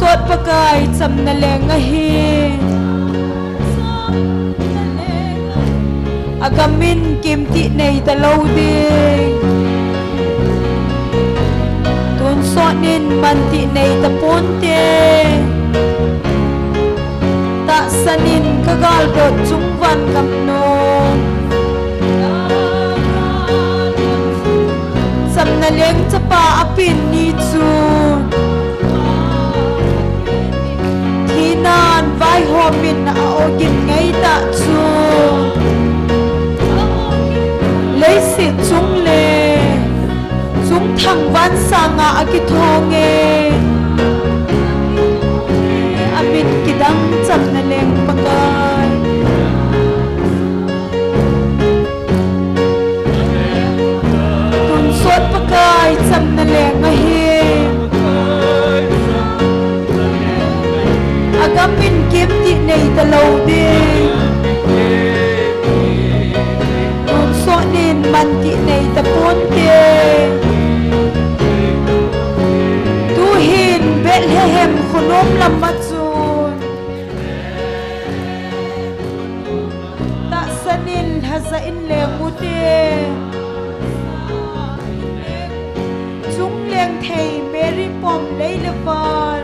sot pakai cham na leng a hi agamin kim ti nei ta lo ding tun so nin man ti nei ta pon te ta sanin ka gal dot chung van kam no sam na leng cha pa apin ni chu thi nan vai ho min na o gin ngai ta chu lấy xịt chúng lê chúng thằng van sang ngã cái thong nghe amin kidang cham na leng pakai tun sot pakai cham na leng a hi agamin kim ti nei ta lo ding so nin man ti nei ta pon te tu hin Bethlehem khonom lam ma chun ta sanin haza in le mu te chung leng thei Mary pom lei le van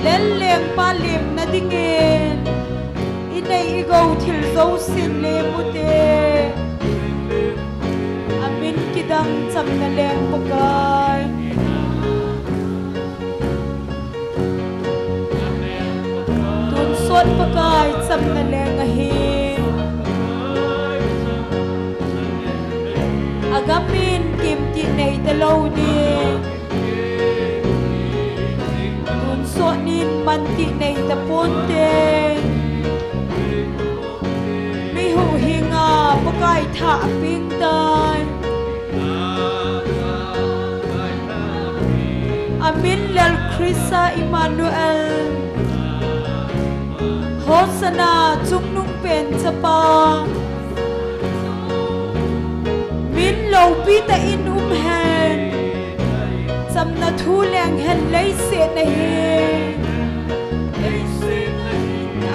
len leng pa lim na dingen inay igaw til zo sin le mu te amin kidang cham na leng pakai tun sot pakai cham na leng a hi agamin kim ti nei ta lo di tun sot nin man ti nei ta pon te hu hinga pakai tha ping tai amin lal Krista Emmanuel Hosanna chung nung pen chapa min lo pi ta in hen cham na thu leng hen lei se na hi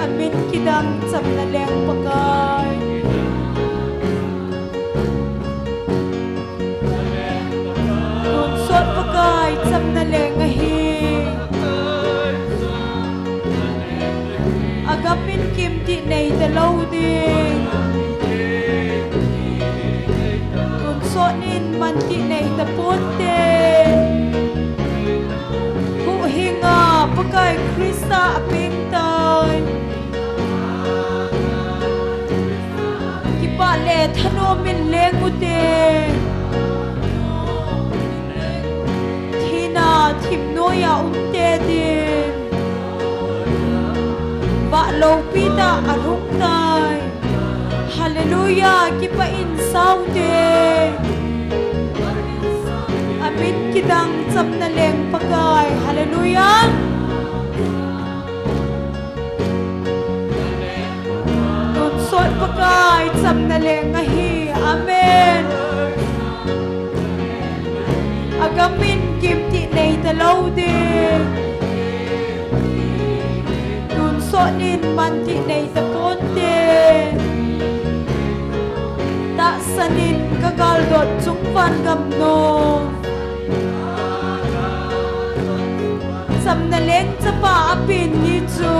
amin kidang cham na leng pakai tun sot pakai cham na leng a hi agamin kim ti nei ta lo ding tun sot nin man ti nei ta pon te hu hinga pakai Krista aping tai pa le thano min leng ute thina thim no ya unte din ba lo pita arung tai hallelujah ki pa in saude amin kidang cham na leng pakai hallelujah sot pakai cham na leng a hi amen agamin kim ti nei ta lo de tun so nin man ti nei ta pon te ta sanin ka gal dot chung van gam no cham na leng cha pa apin ni chu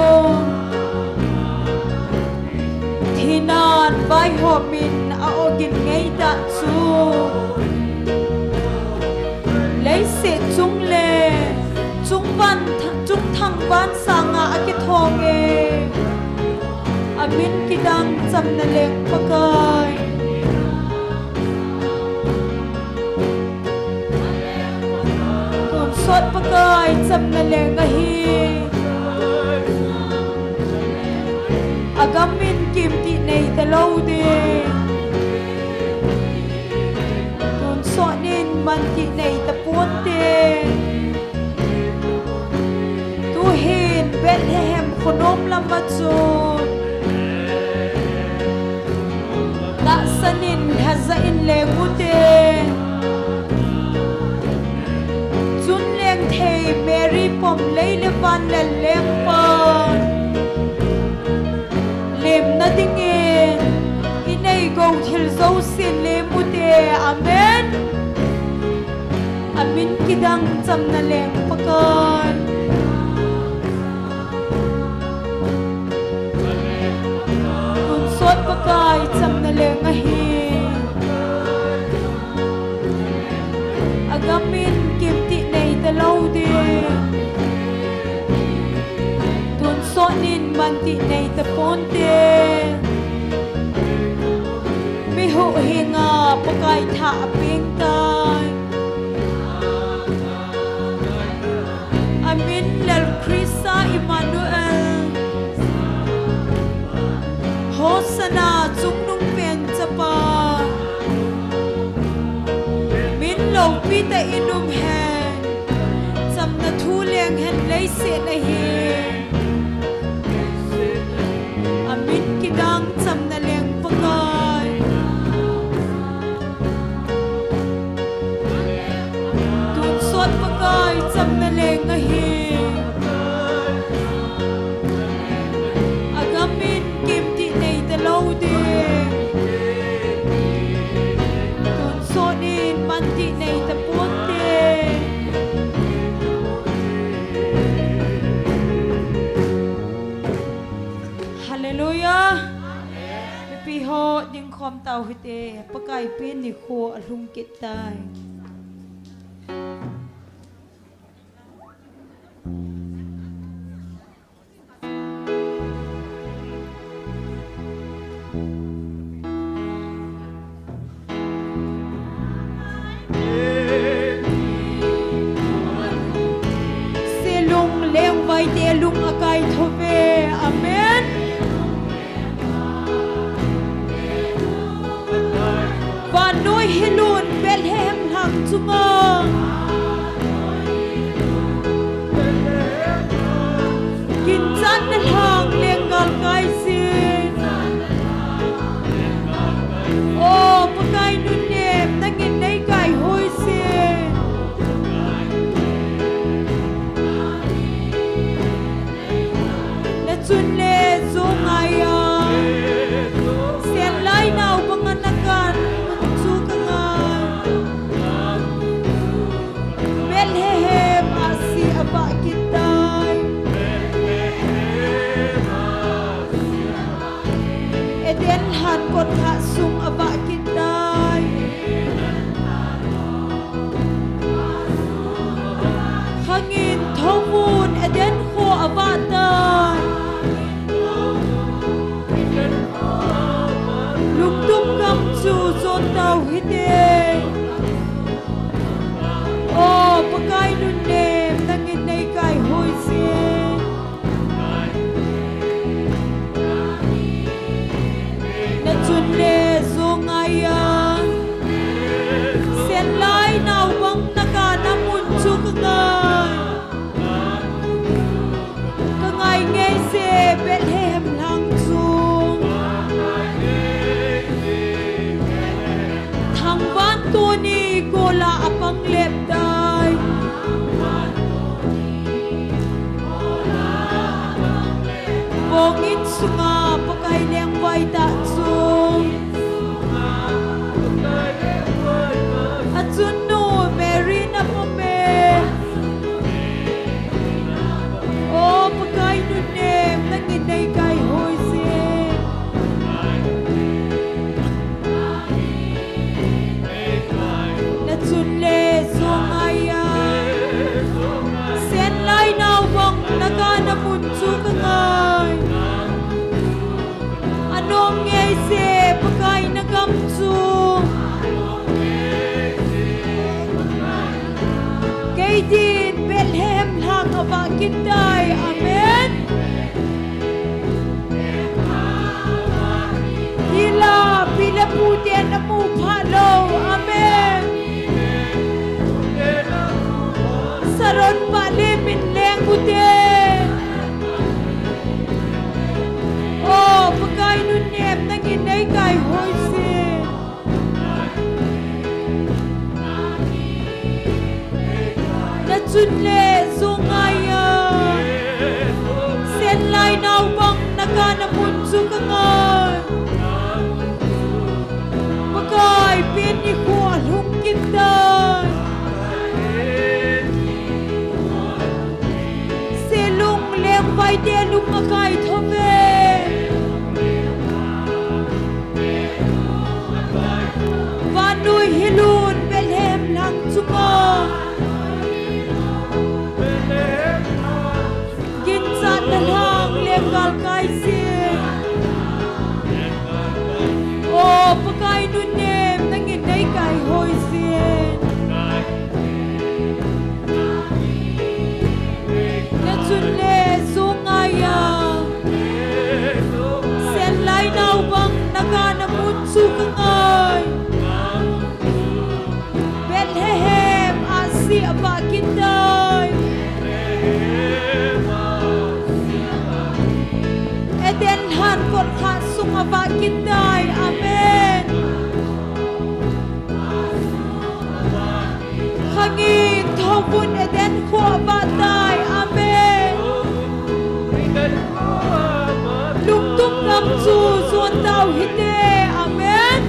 hinan vai ho min a ogin ngei ta chu lấy se chung le chung van chung thang van sanga a ki thong e amin kidang cham na leng pakai tun sot pakai cham na leng a hi agamin kim ti nei ta lo de tun so nin man ti nei ta pon te tu hin Bethlehem khonom lam ma chun ta sanin haza in le mu te chun leng là lem pon lem na dinge inay go thil zo sin lem ute amen amin kidang cham na lem pakan kun sot pakai cham na lem ahi agamin kimti nay talaw de tun sonin manti nay taponte mi ho hinga pakai tha ping tai amin lal Krista Emmanuel Hosana chung nung pen chapa lâu pi ta inum hen sam na thu leng hen lấy se na hi amin kidang sam na leng pakai tun sot pakai sam na leng na hi agamin kim ti nei ta lâu de manti nay tapunte hallelujah pi ho ding khom tau hite pakai pin ni kho alung kit tai te lung akai thove amen va noi hilun belhem hang chunga kin chan hang lengal kai sin o pakai nun nem nangin nei kai hoi sin chun le zong aya sen lai nau panganakan chu kangan bel he asi aba kitai eden han kot kha sum aba kitai khangin thomun eden kho aba tai luktum kam chu zon tau hite o pakai nun nem nangin nei kai hoi se na chun le zongaya sen lai nau bang naka namun chu kangai ngai se Bethlehem lang chu Tuni gola apang lep dai bongin sunga pakai leng vai ta chung achun no Mary na pome o pakai nu nem nangin nei kai hoi se chun le zongaya sen lai nau bang naka na mun chu kangai anong ngei se pakai na gam chu kay din Bethlehem lang aba kitay amen hila pila puten na mu phalo amen saron pali min leng ute o pakai nun nem nangin nei kai hoi se na chun le zongaya nakana munsu kangai pakai pini kual hum kita selung leng pai dia lung makai thome vanui hilun belhem lang chunga ginsan dalang lenggal kai si o pakai nunem nangin dai kai hoi sien na chun le zungaya sen lai nau bang nakana munsu kangai Bethlehem asi apa kita Eden han kot khat sung apa kita amen Khangi thobun eden kho apa tai amen Lung tung ngam chu suan tau hite amen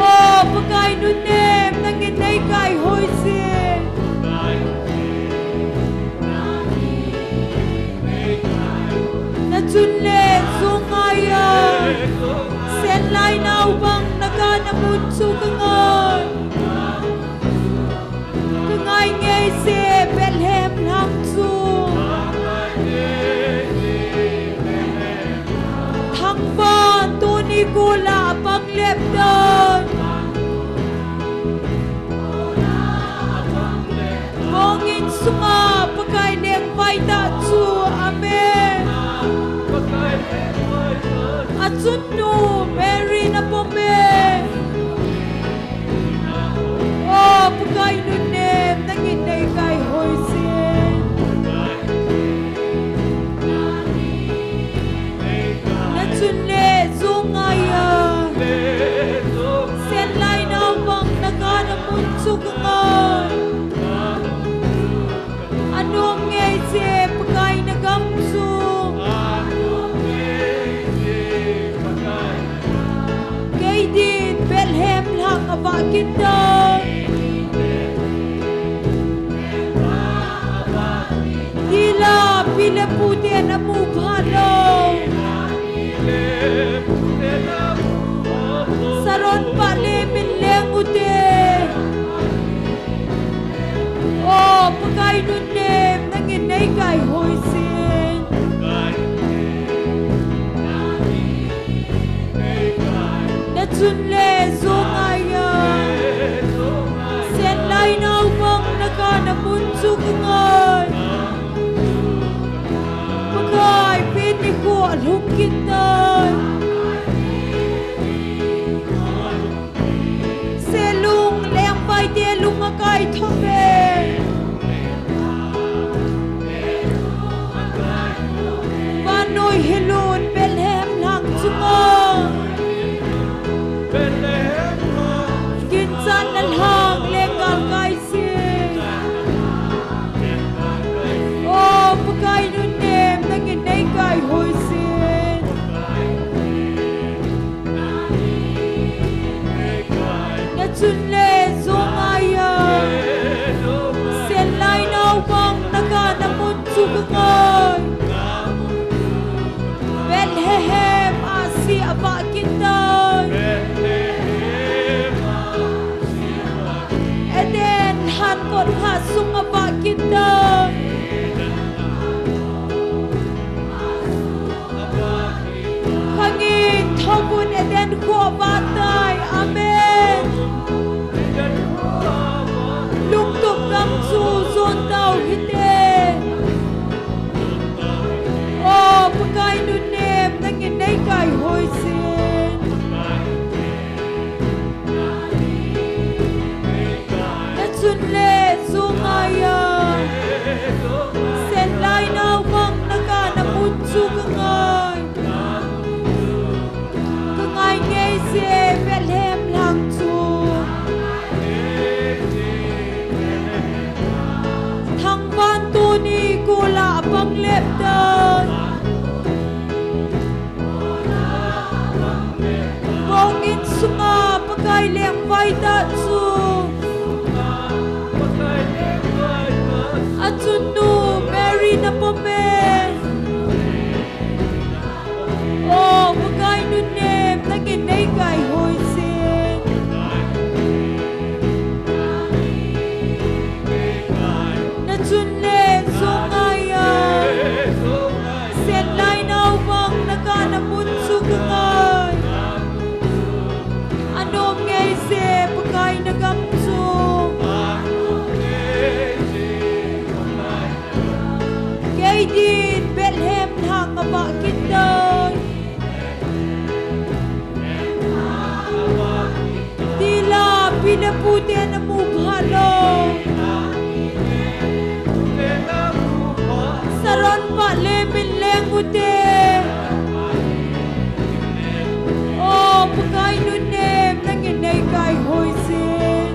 Oh pakai nunem nangin dai kai hoi si Na chun le zungaya sen lai nau bang nakana munsu kangai kangai ngai se Bethlehem lam chu thang ban tu ni kula pang lep dan Bongin sunga pakai neng pai ta chu amen Atsun nu Mary na pome Oh pakai nu nem nangin dai kai hoi sien Na chun le zungaya sen lai nau bang nakana munsu kangai Anong ngay se pakai na gamsu Kay din Bethlehem lang aba kita Dila pila puti na mubhalo Saron pale minleng ude Oh pakai nunem nangin nai kai hoi sin Na chun le zungaya sen lai nau bang nakana munsu kangai pakai pini kual hum kita selung leng pai dia lung makai thome Vanoi hilun Bethlehem lang chunga Ginsan nalhang lenggal kai si Oh pakai nunem nangin dai kai hoi sin Na chun le zungaya sen lai nau bang nakana munsu kangai Bethlehem asi apa kita Eden han kot khat sung apa kita Khangi thobun eden kho batai amen liang vai ta chu achunu Mary na pome oh pakai nu nem na ke nei kai hoi sin na chun le songaya set lai nau bang na ka na mun su kai anom ngai se pakai na gam chu kay din Bethlehem thang ba kitay tila pinaputi na mughalo saron pa lemin lengute oh pakai nunem nanginay kay hoisin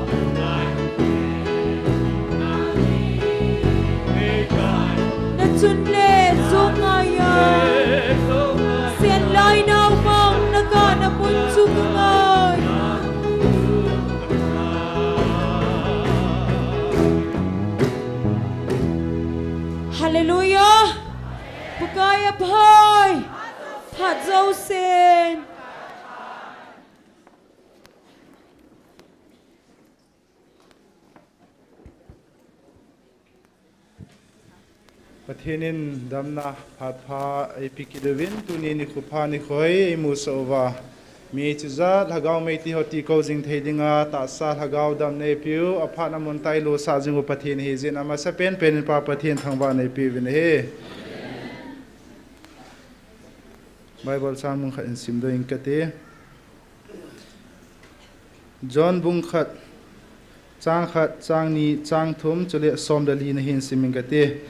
natsunle zungaya sen lai nau bang nagana munsugangay Hallelujah pakai abhay hat zau sen Patinin damna patpa epikidovin tuni ni khupa ni khoi musova mi chuza lagau mei ti hoti ko jing thedinga ta sa lagau dam nei piu aphana mon tai lo sa jingu pathin hi jin ama sa pen pa pathin thangba nei pi vin he Bible sang mung khat sim do ing kate John bung khat chang ni chang thum chule som dali na hin siming kate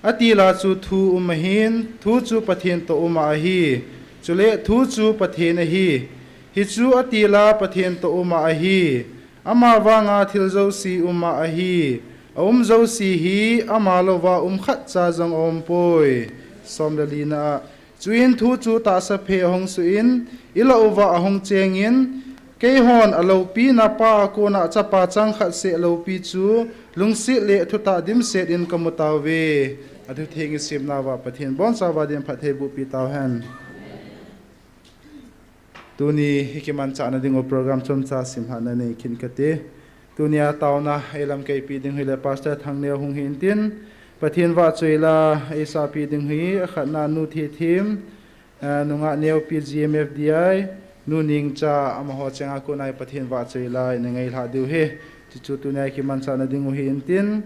Atila chu thu umahin thu chu pathin to uma hi chule thu chu pathin hi hi chu atila pathin to uma hi ama wanga thilzo si uma hi zo si hi ama lova khat cha jong om poi somdalina chuin thu chu ta sa phe hong suin ila uwa ahong chengin ke hon alo pi na pa ko na chapa chang khat se lo pi chu lungsi le thuta dim set in kamutawe adu thengi simna wa pathin bon sawa dim phathe bu pi taw han tuni hikiman cha na dingo program chom cha simha na nei khin kate tunia tawna elam ke pi ding hile pastor thangne hung hin tin pathin wa choila esa pi ding hi khatna nu thi thim nunga neu pi GMFDI nu ning cha amaho chenga ko nai pathin wa choila nengai la du he chu tunia hikiman cha na dingo hin tin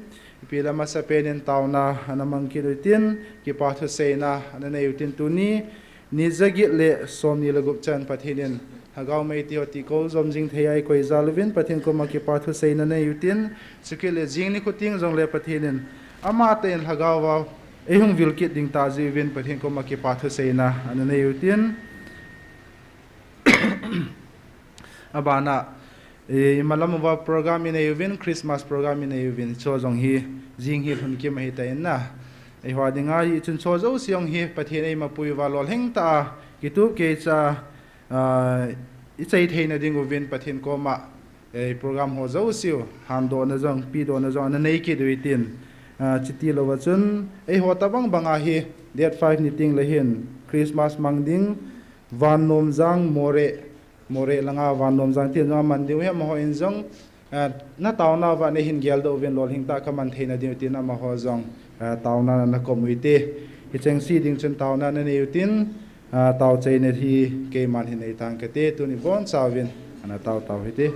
pila masa penin tauna anamang kirutin ki pathu seina anane yutin tuni nizagi le somni lagup chan pathinin hagau mai ti hoti ko zomjing theyai koi zalvin pathin ko ma ki pathu seina ne yutin sikile jing ni khuting jong le pathinin ama ten hagau wa ehung vilkit ding ta jivin pathin ko ma ki pathu seina anane yutin abana malam wa program in evin Christmas program in evin cho jong hi jing hi hun ki mai ta na ai hwa dinga i chun cho zo siong hi pathin ei mapui wa lol heng ta kitu ke cha i chei theina ding ovin pathin ko ma ei program ho zo siu han do na jong pi do na jong na nei ki duitin chiti lo wa chun ei ho ta bang banga hi date 5 ni ting le hin Christmas mangding van nom jang more langa van nom jang tin ma man diu he ma ho in jong na tauna wa ne hin gel do ven lol hing ta ka man theina diu tin ma ho jong tauna na community hi cheng si ding chen tauna na ne yutin taw chei ne hi ke man hin ei tang ke te tu ni bon chawin ana taw hi te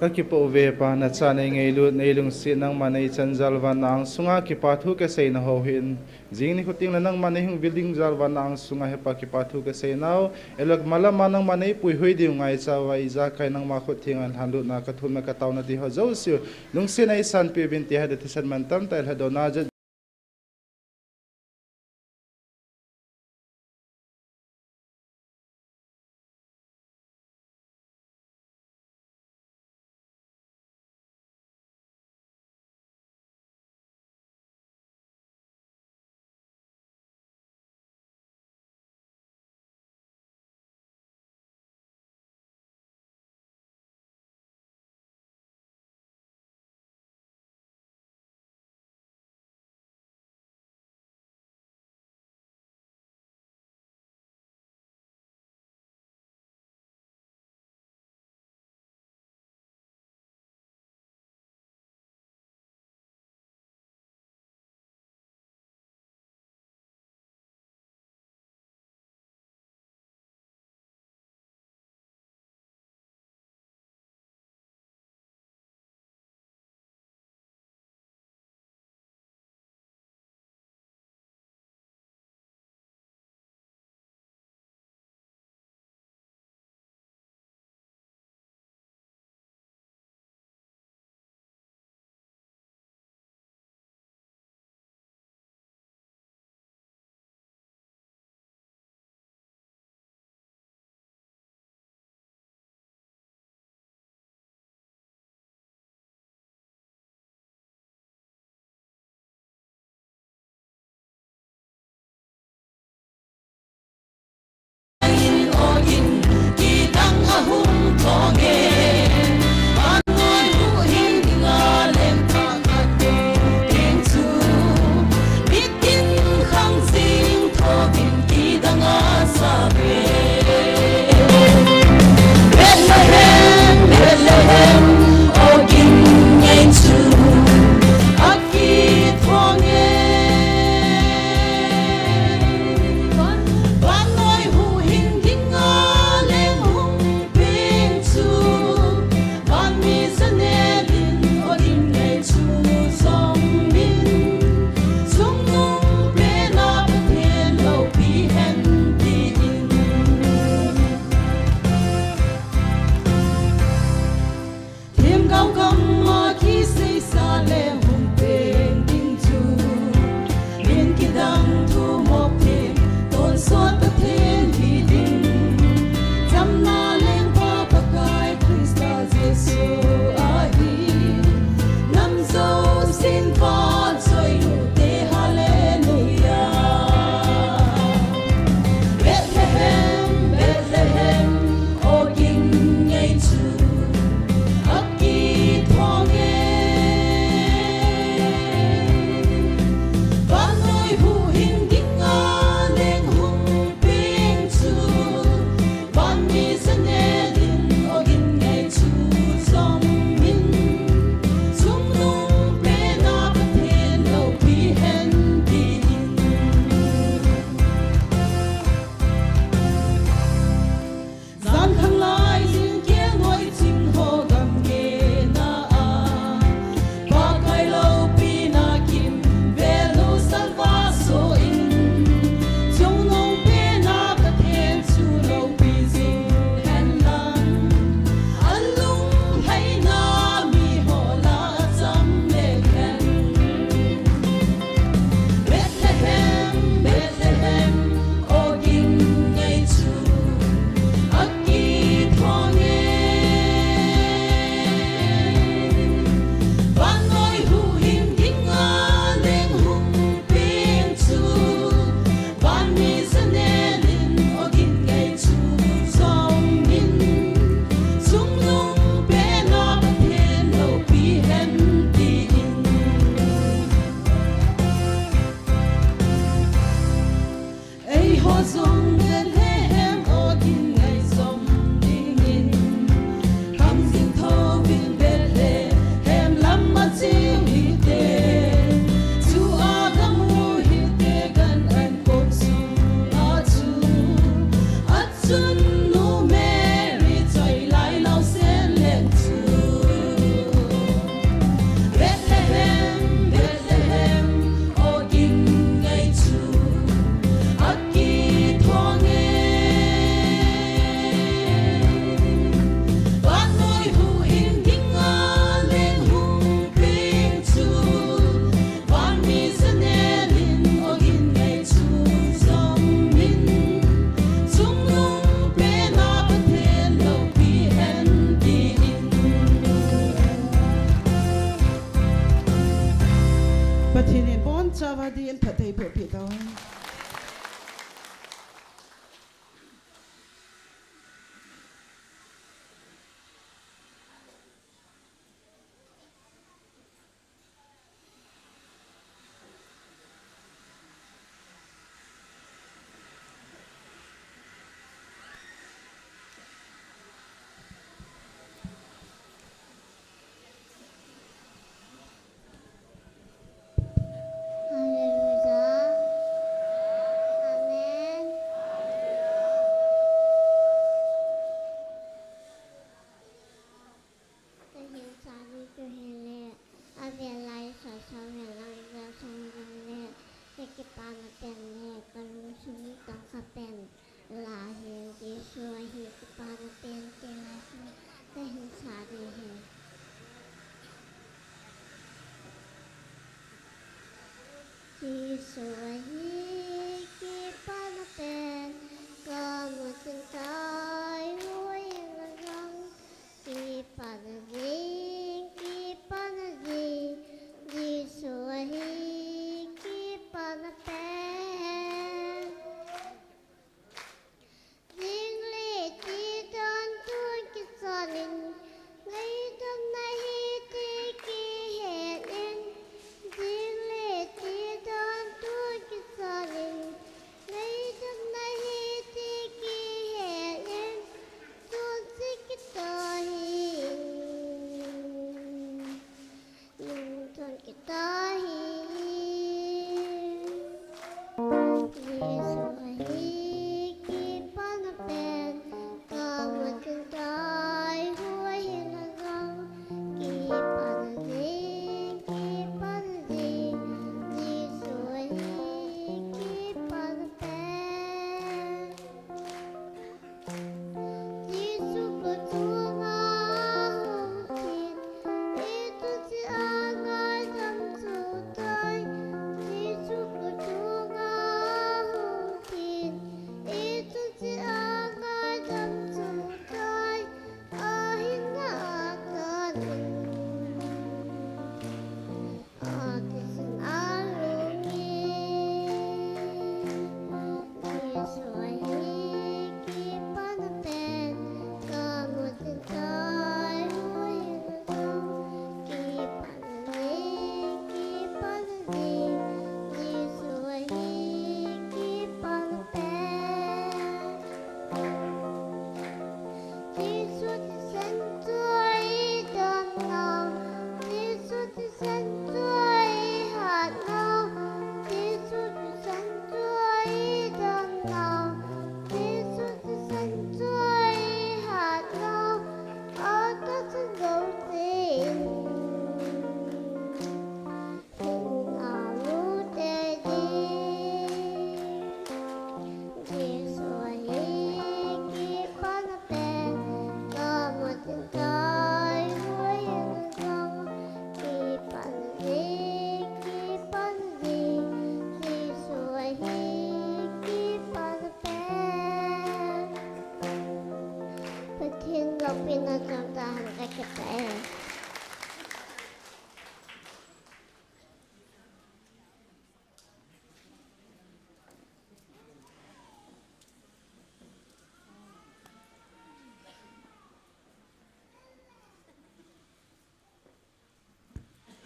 Kakipo uve pa na sanay ngay lut na ilung si nang manay chan jalvan na ang sunga kipathu kasay na hohin jing ni kuting na nang manay hung building jalvan na ang sunga hepa kipathu kasay now elag malama nang manay pui hui di ngai chawa iza kai nang makut tingan handu na kathun na kataw na di ho jausiu lung sinay san pi binti hada tisan mantam tal hadona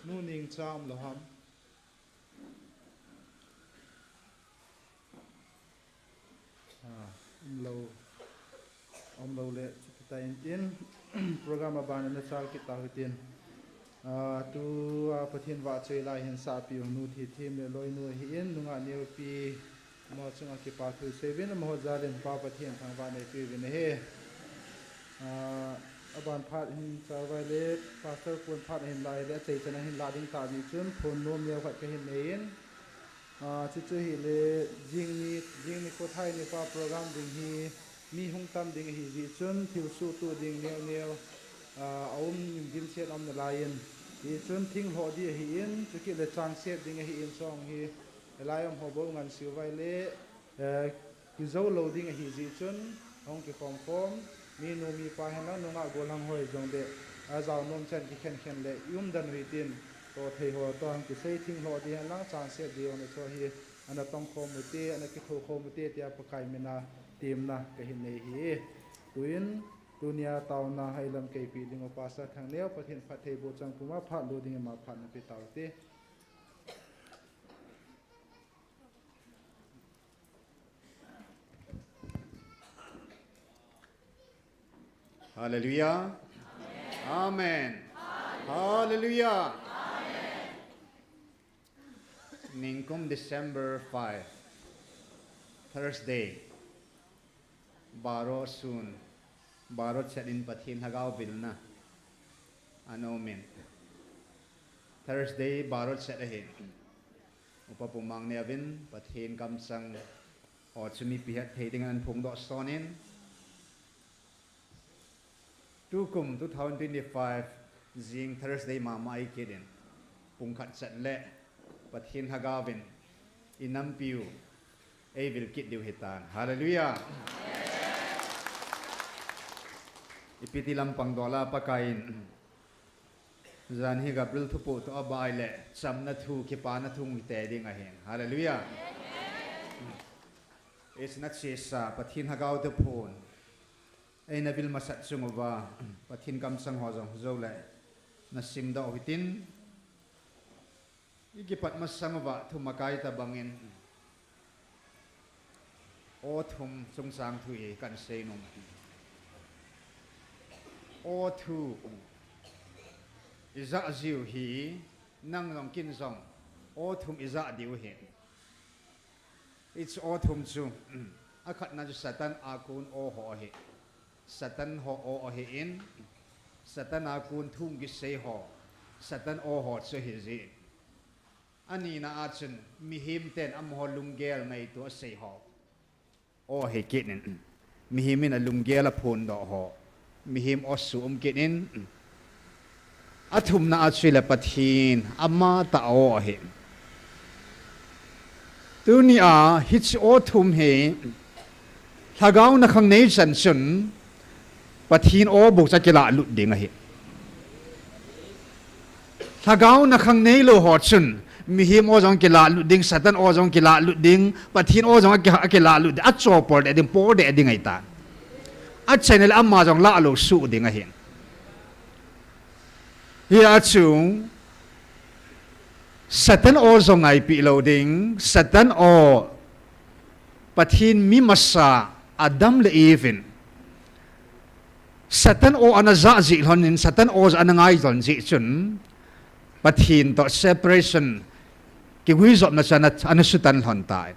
nu ning cham lo ham lo le ta in program ban na chal ki ta hitin tu pathin wa chei lai hin sa pi nu thi thim le loi nu hi in nunga neu pi mo chunga ki pa thu seven mo zalen pa pathin thang ba nei pi ne he aban phat hin chawai le pastor kun phat hin lai le chei chana hin la ding ta ni chun phon nom ya khat ka hin nein chu chu hi le jing ni ko thai ni pa program ding hi mi hung tam ding hi ji chun thil su tu ding neu aum dim set om na lain hi chun thing ho di hi in chu ki le chang set ding hi in song hi lai om ho bo ngan siu vai le ki zo lo ding hi ji chun hong ki pom mi nu mi pa hen la nunga golang hoi jong de a zaw nom chen ki khen le yum dan wi tin to thei ho to ang ki sei thing lo di hen lang chang set di on so hi ana tong khom mu te ana ki tho khom mu te tia pakai mena tim na ka hin nei hi tuin dunia tauna hailam ke pi ding pa sa thang leo pathin phat thei bo chang puma phat lo ding ma phat na pi taw te Hallelujah. Amen. Hallelujah. Ningkum December 5, Thursday. Baro soon. Baro sedin pathin hagaw bilna. Anomen. Thursday baro sedahin. Upapumang neavin pathin kamsang o sumi pihat heidingan pungdo sonin. Tukum 2025 Zing Thursday mama ikidin pungkat set le pathin hagavin in Nampiu ai vil kit diu hitan hallelujah ipiti lampang dola pakain zan hi gabril thupu to abai le chamna thu ki pa na thung te ding a hen hallelujah it's not sesa pathin hagau te phone ai na bil masat sungwa pathin kam sang ho jong zo le na sim da hitin igi pat masangwa thumakai ta bangin o thum chung sang thu e kan sei nom o thu iza ziu hi nang long kin zong o thum iza diu hen it's o thum chu akhat na satan akun o ho he satan ho o he in satan akun thum gi sei ho satan o ho chu hi ji ani na achun mi him ten am ho lunggel ngai to sei ho o he kinin mi himin a lunggel a phun do ho mi him o su kinin athum na achila pathin amma ta o he tunia hits o thum he thagau na khang nei san sun pathin o buk cha kila lut ding a he thagau na khang nei lo hot sun mi him o jong kila lut ding satan o jong kila lut ding pathin o jong kila lut a chopor de ding por de ding ai ta a channel amma jong la lo su ding a hen ya chung satan o jong ai pi lo ding satan o pathin mi masa adam le even satan o anaza ji honin satan o anangai jon ji chun pathin to separation ki wisdom na sana anasutan hon tai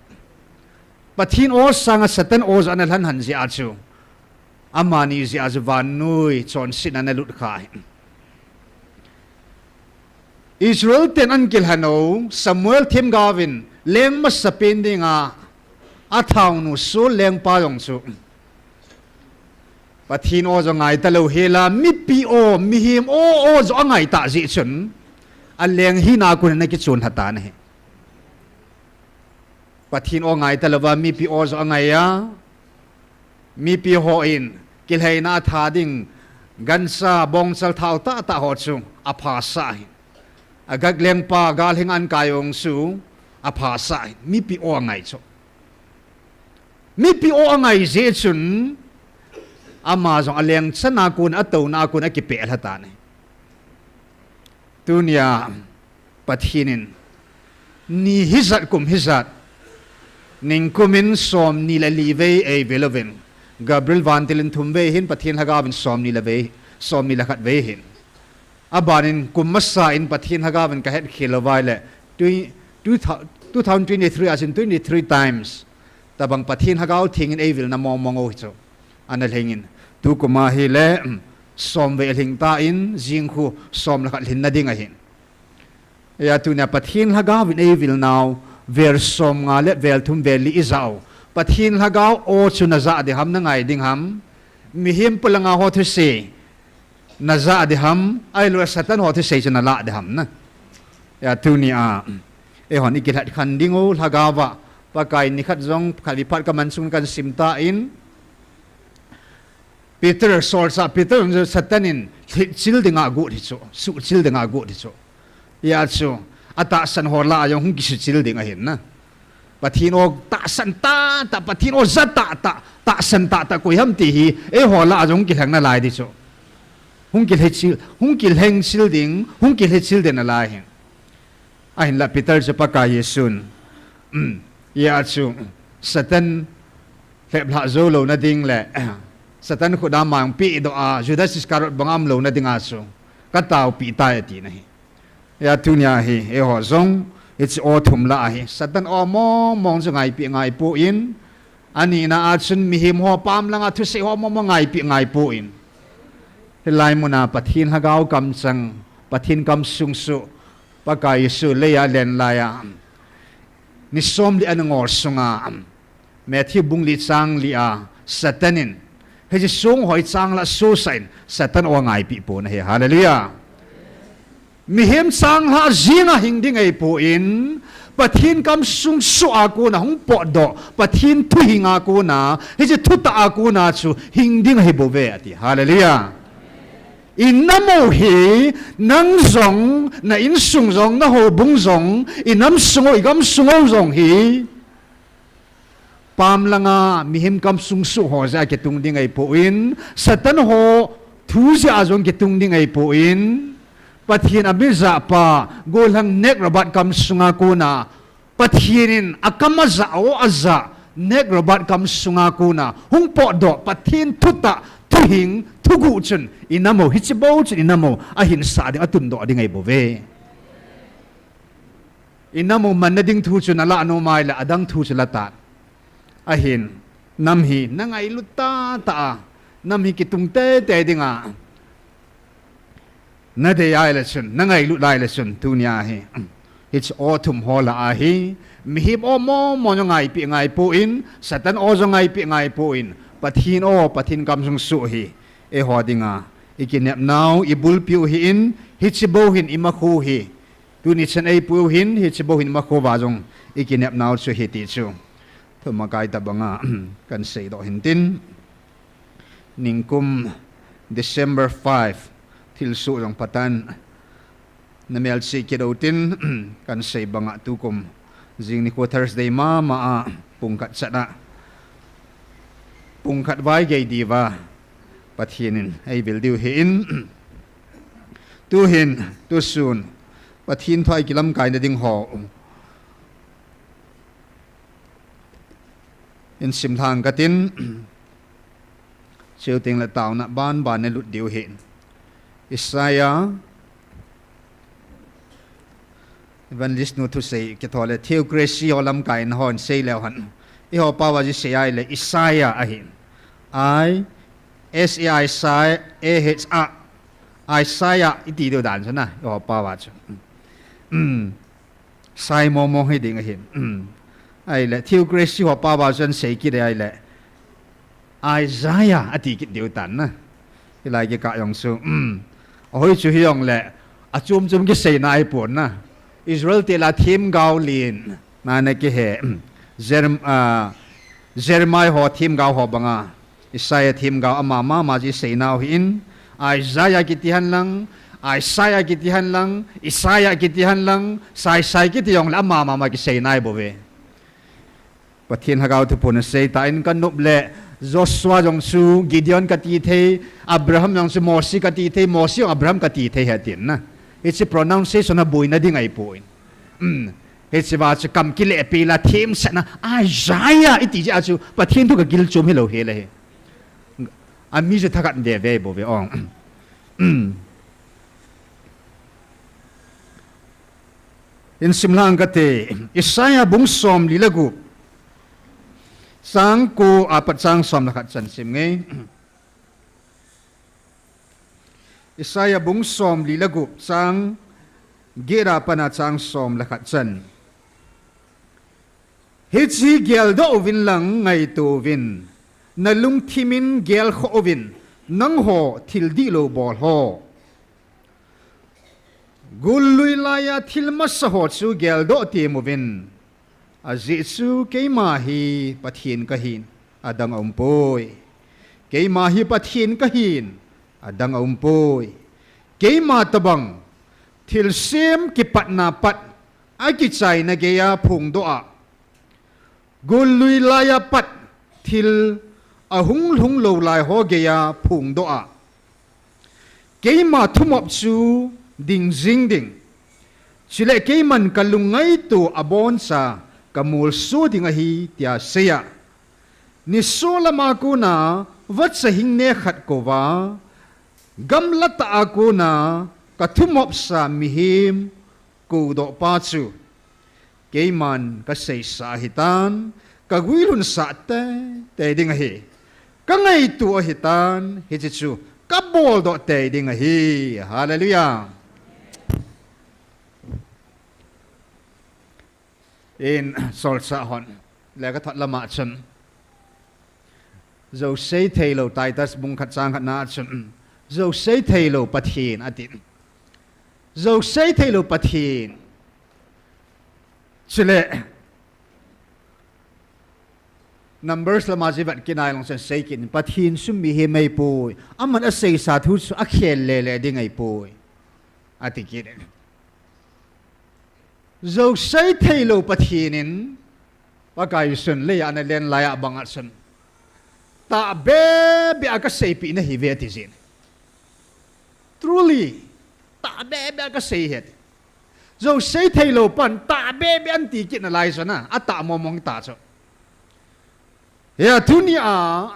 pathin o sanga satan o anal han han ji achu amani ji azwan nui chon sin analut khai Israel ten ankil hano Samuel Tim Gavin leng mas sapendinga athaw nu so leng pa yong chu pathin o zo ngai ta lo hela mi pi o mi him o zo ngai ta ji chun a leng hi na kun na ki chun hata na he pathin o ngai ta lawa mi pi o zo ngai ya mi pi ho in kil hai na tha ding gansa bong sal thau ta ta ho chu a pha sa agak leng pa gal hing an kayong su a pha sa mi pi o ngai chu mi pi o ngai je chun ama jong aleng chana kun atau na kun a ki pe hata ne tunia pathinin ni hizat kum hizat ning kumin som ni la live e veloven Gabriel vantilin thumve hin pathin hagavin som ni la ve som ni la khat ve hin abanin kummasa in pathin hagavin ka het khilawai le 2023 as in 23 times tabang pathin hagaw thing in evil na mongo chu anal hengin tu kuma hi le som ve hing ta in jingkhu som la khat LHINNA ding a hin ya tu na pathin hagavin evil now ver som nga le vel thum veli izau pathin hagaw o chuna za de ham na ngai ding ham mi him pulanga ho thu se na za de ham ai lo satan ho thu se chuna la de ham na ya tu ni a e hon ikil hat khan dingo hagawa pakai ni khat jong khali phat ka mansung kan simta in Peter sorsa Peter satanin chil dinga gu thi chu su chil dinga gu thi chu ya chu ata san horla yong hung ki chil dinga hin na pathin o ta san ta pathin o zata ta san ta ko ham ti hi e horla jong ki thang na lai di chu hung ki heng chil ding hung ki he chil den la hin a hin la Peter je paka yesun ya chu satan lep la zo lo na ding le satan khuda mang pi do a Judas Iscariot bangam lo na dinga so kataw pi ta ti na hi ya tunya hi e ho zong it's all thum la hi satan o mong ngai pi ngai pu in ani na achun mi him ho pam langa thu se ho mo ngai pi ngai pu in lai muna pathin hagaw kam chang pathin kam sung su pakai su le ya len la ya ni som li an ngor sunga me thi bung li chang li a satanin he ji sung hoi chang la so sain satan o ngai pi pu na he hallelujah mi hem sang ha zinga hing ding ei pu in ปะทินกำสุงสุอากูนะหงปอดดอปะทินทุหิงอากูนะเฮจะทุตอากูนะชูหิงดิ้งให้โบเวอติฮาเลลูยาอินน้ำโมหีนังซงนะอินสุงซงนะโหบุงซงอินน้ำสุงอีกำสุงซงหีปามลังามีหิมกำสุงสุหัวใจเกตุงดิ้งไอโปอินสัตนโหทูเสียจงเกตุงดิ้งไอโปอินปะทินอบิจะปะโกลังเนกระบาดกำสุงอากูนะปะทินินอากามาจะโออาจะเนกระบาดกำสุงอากูนะหงปอดดอปะทินทุตะทุหิงทุกุจนอินาโมฮิจิโบจนอินาโมอาหินสาดิงอตุนดอดิงไงโบเวอินาโมมันนดิงทูจนอละโนมายละอดังทูจละตาอาหินนำหินังไอลุตตาตานำหิกิตุงเตเตดิงานาเดียไอเลชันนังไอลุไลเลชันตุนยาเฮฮิตออทุมฮอลาฮีมีฮิบอมอมอนงไงปีไงปูอินสัตันอจงไงปีไงปูอินปะทินโอปะทินกำสุงสุฮีเอฮอดิงาอีกินเนบนาวอีบุลปิวฮิอินฮิตโบหินอิมาคูฮีตุนิชันไอปูหินฮิตโบหินมาคูวาจงอีกินเนบนาวสุฮิติจูเธอมากายตะบังากันเสดอหินตินนิงกุม December 5ทิลสุจงปะตันนเมลซีเกดอตินกันเสบังาตุกุมจิงนิโค Thursdayมาปุงกัดชนะปุงขัดไว้ไงดีว่าปะเทียนินไอ้บิลดิวเห็นตัวเห็นตัวสูนปะเทียนถอยกิลำกายในดิ่งหออินสิมทางกตินเชียวติงละเต่าหน้าบ้านในลุดเดียวเห็นอิสายาวันลิสนูทุเซกทอเลเทียวเกรซีอลำกายนหอนเซแล้วหันอีหอปาวาจิเซียเลยอิสายาอหินI S A I sai A H A I sai a iti do dan chana yo pa wa chu sai mo mo he ding a him ai le thiu grace ho pa wa chen sei ki de ai le Isaiah ati ki dio tan na ki lai ki ka yong su oi chu hiong le a chum chum ki sei nai pon na Israel te la thim gao lin na ne ki he Jeremiah ho thim gao ho banga Isaiah thim gao ama ma ji sei nau hin Isaiah kitihan lang Isaiah kitihan lang Isaiah kitihan lang sai kitiyong la ama ki sei nai bo ve pathin hagau tu pon sei ta in kan nup le Joshua jong su Gideon kati the Abraham jong su Moses kati the Moses Abraham kati the hatin na it's a pronunciation na boy na ding ai point it's about to come kile pila thim sana Isaiah iti ja chu pathin tu ka gil chum hello hele he ami je thakat de ve bo ve ong in simlang kate Isaiah bung som lilagu sang ko apat sang som lakhat chan sim nge Isaiah bung som lilagu sang gira pana sang som lakhat chan Hitsi gel do vin lang ngai tu vin na lung thimin gel kho vin nang ho thil di lo bol ho gul lui laya thil mas ho chu gel do ti mu vin azi chu ke ma hi pathin ka hin adang ompoi ke ma hi pathin ka hin adang ompoi ke ma tabang thil sem ki pat na pat a ki chai na ge ya phung do a gul lui laya pat thil a hung lo lai ho ge ya phung do a ke ma thumop chu ding jing ding chile ke man kalungai tu abon sa kamul su ding a hi tia seya ni solama ku na wat sa hing ne khat ko wa gamlata aku na kathumop sa mihim ku do pa chu ke man ka sei sa hitan ka guilun sa te ding a hi ka ngai tu a hitan hi chu ka bol do te ding a hi hallelujah in sol sa hon le ka that lama chun zo sei thailo titus bung khat chang khat na chun zo sei thailo pathin atin zo sei thailo pathin chile numbers lama jivat kinai long sen seikin pathin summi he mai pui aman a sei sa thu a khel le le ding ai pui atikit zo sei thailo pathinin pakai sun le an len laya bangat sun ta be aka sei pi na hi ve ti zin truly ta be aka sei het zo sei thailo pan ta be an ti kit na lai sana ata momong ta cho ya dunia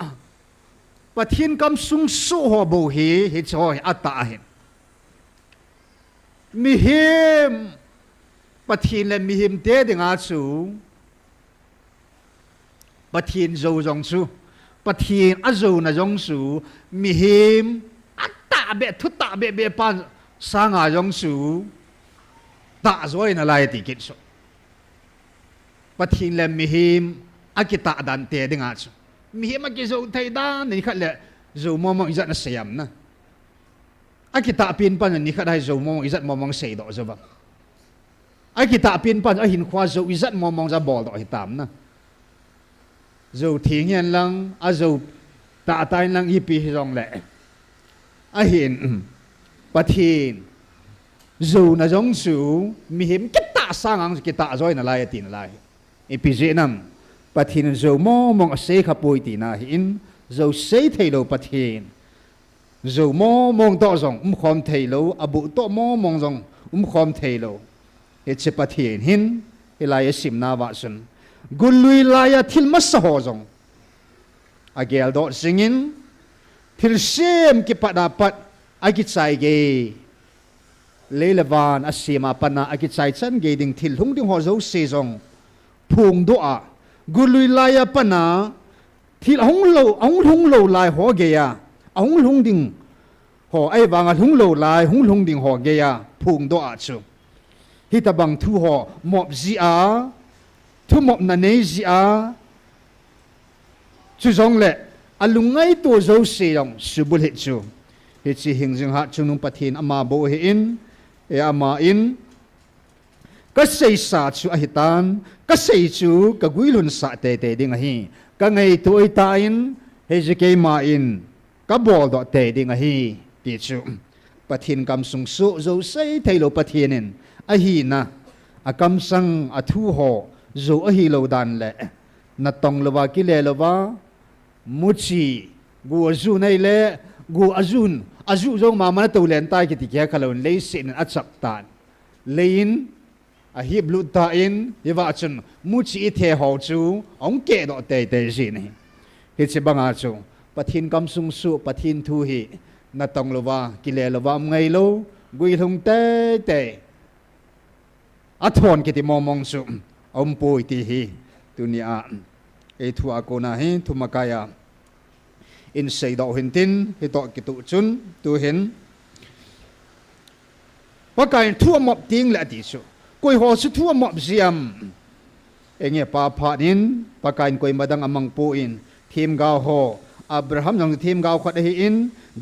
pathin kam sung su ho bo hi choi ata hin mi him pathin le mi him te dinga chu pathin zo jong chu pathin a zo na jong su mi him ata be thu ta be pan sanga jong su ta zoi na lai ti kit so pathin le mi him akita dan te dinga chu mi him ki zo thai dan ni khat le zo momong izat na sayam na akita pin pan ni khat hai zo momong izat momong sei do zo ba akita pin pan a hin khwa zo izat momong za bol do hitam na zo thing yan lang a zo ta tai lang hi pi rong le a hin pathin zo na jong su mi him kita sangang kita zoi na lai tin lai ipije nam pathin zo momong a se khapoi ti na hin zo se thailo pathin zo momong to jong khom thailo abu to momong jong khom thailo e che pathin hin elai sim na wa sun gului laya thil mas ho jong agel do singin thil sem ki pada pat agi chai ge leilawan asima pana agi chai chan ge ding thil hung ding ho zo se jong phung do a gului laya pana thil hung lo lai ho ge ya hung ding ho ai wanga hung lo ding ho ge ya phung do a chu hitabang thu ho mop ji a thu mop na nei ji a chu jong le alungai to zo se yong subul he chu he chi hing jing ha chunung pathin ama bo he in e ama in ka sei sa chu a hitan ka sei chu ka guilun sa te ding a hi ka ngai toi ta in he je ke ma in ka bol do te ding a hi ti chu pathin kam sung su zo sei thailo pathinin a hi na a kam sang a thu ho zo a hi lo dan le na tong lova ki le lova muchi gu azu nei le gu azu zo ma ma to len tai ki ti kya khalon le sin a chap tan lein a hi blu ta in yewa chun muchi the ho chu ong ke do te ji ni hi che banga chu pathin kam sung su pathin thu hi na tong lova ki le lova ngai lo gui thung te a thon ki ti momong chu om pui ti hi dunia e thu a ko na hi thu makaya in sei do hin tin hi to ki tu chun tu hin pakai thu mop ting la ti chu koi ho su thu mop ziam enge pa pha nin pakai koi madang amang pu in thim gao ho Abraham jong thim gao khat hi in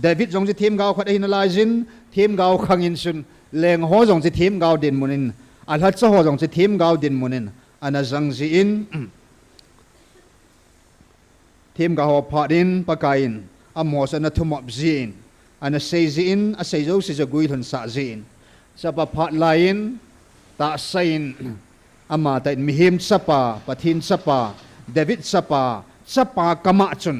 David jong thim gao khat hi na lai jin thim gao khang in sun leng ho jong thim gao din munin alhat cha ho jong thim gao din munin ana jang ji in thim gao pha din pakain amo sa na thumop jin ana sei jin a sei zo si gui thon sa jin sa pa pha lain ta sain ama ta mi him sapa pathin sapa David sapa kama chun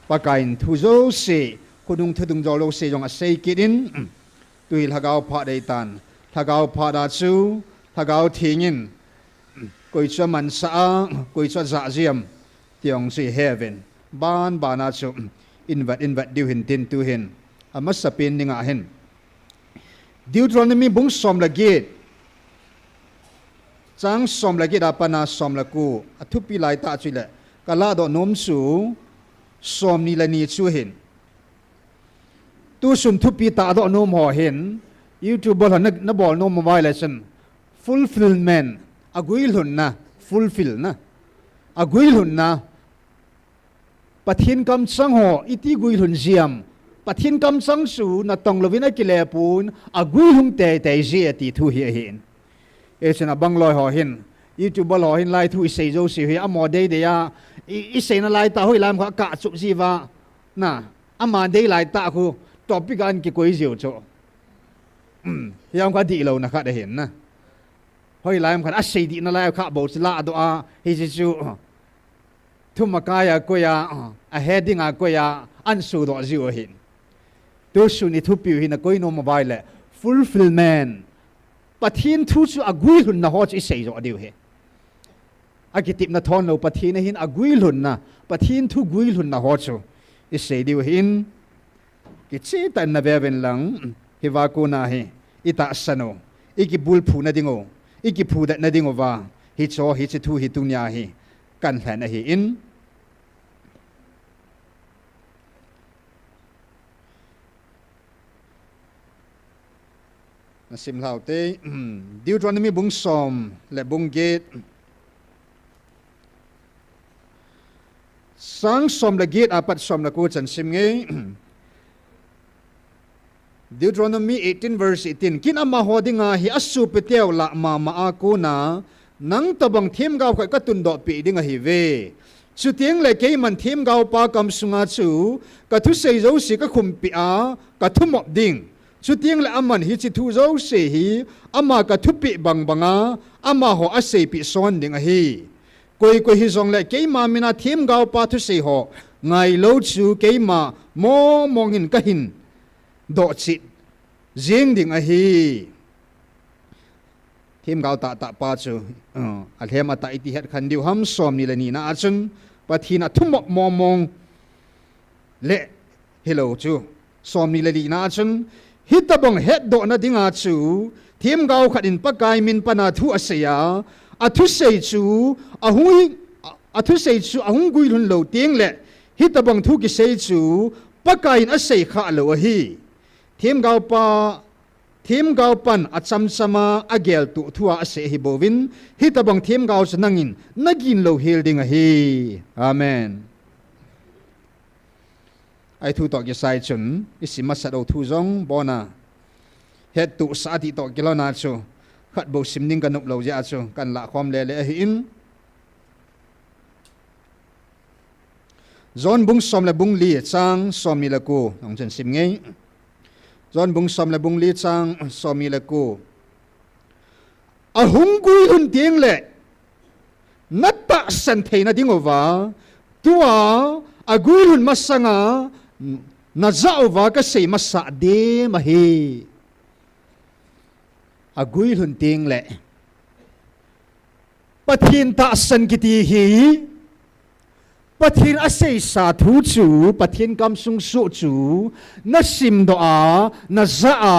pakain thu zo se kudung thudung zo lo se jong a sei kidin tuil hagao pha dei tan hagao pha da chu hagao thingin koi cha man sa koi cha za jiam tiong si heaven ban bana chu invat diu hin tin tu hin amas sapin ninga hin Deuteronomy bung som la git chang som la git apana som la ku athupi lai ta chile kala do nom su som ni la ni chu hin tu sum thupi ta do nom ho hin YouTube bol na bol nom mobile lesson fulfillment agui hun na fulfill na agui hun na pathin kam sang ho iti gui hun ziam pathin kam sang su na tong lovina kile pun agui hung te ji ati thu hi hin e chena bangloi ho hin YouTube lo hin lai thu sei zo si hi amo dei de ya I sei na lai ta hoi lam kha ka chu si wa na ama dei lai ta khu topic an ki koi jiu cho yang kha di lo na kha de hin na hoi lam kha a sei di na lai kha bo la do a hi ji chu thu ma ka ya ko ya a heading a ko ya an su do jiu hin tu su ni thu pi hin na koi no mobile le fulfillment pathin thu chu agui hun na ho chi sei zo diu he agitip na thon lo pathin hin agui hun na pathin thu gui hun na ho chu I sei diu hin ki chi tan na beven lang hi wa ko na he ita sano iki bul phu na dingo iki phu da na dingo wa hi cho hi chi thu hi tu nya hi kan hlan a hi in sim lau te Deuteronomy bung som le bung gate sang som le gate apat som la ku chan sim nge Deuteronomy 18 verse 18 kin ama hodinga hi asu petel la ma a ku na nang tabang them gau khoi ka tun do pi dinga hi ve chu tieng le ke man them gau pa kam sunga chu ka thu sei zo si ka khum pi a ka thu mop ding chu tieng le aman hi chi thu zo se hi ama ka thu pi bang banga ama ho a sei pi son ding a hi koi koi hi zong le ke ma mina them gau pa thu sei ho ngai lo chu ke ma mo mong hin ka hin do chi jing ding a hi thêm gạo tạ tạ pa chu a hem ata iti het khan diu ham som ni la ni na achun pathina thumok momong le hello chu som ni la li na achun hitabong het do na dinga chu thêm gạo khatin pakai min pana thu aseya a thu sei chu a thu sei chu a hung gui lun lo tieng le hitabong thu ki sei chu pakai in a sei kha lo hi thêm gạo pan acham sama agel tu thua ase hi bovin hitabang thêm gạo sanangin nagin lo hil ding a hi amen ai thu to ki sai chun isima sa do thu zong bona het tu sa ti to kilona chu khat bo simning kan up lo ja chu kan la khom le le hi in zon bung som le bung li chang som mi la ko ong chen sim ngei John bung som le bung li chang somi le ku a hung gui hun tieng le natta san theina dingova tua a gui hun masanga na zaova ka sei masa de ma hi a gui hun tieng le pathin ta san kiti hi pathin asei sa thu chu pathin kam sung su chu na sim do a na za a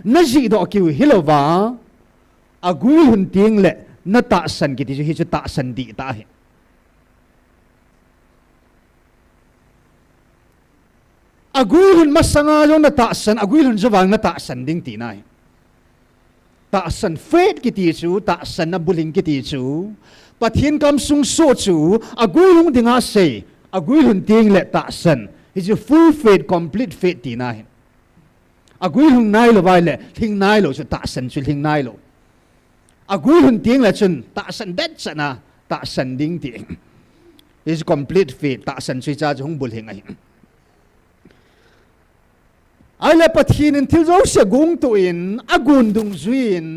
na ji do kiu hilova agui hun ting le na ta san ki ti hi chu ta san di ta he agui hun masanga yo na ta san agui hun zawang na ta san ding ti nai ta san faith ki ti chu ta san na buling ki ti chu pathin kam sung so chu agui lung dinga sei agui lun ting le ta san is a full faith complete faith ti na hin agui lung nai lo vai le thing nai lo chu ta san chu thing nai lo agui lun ting le chun ta san det sana ta san ding ti is complete faith ta san chu cha hung bul hing ai ai le pathin in thil zo se gung tu in agun dung zuin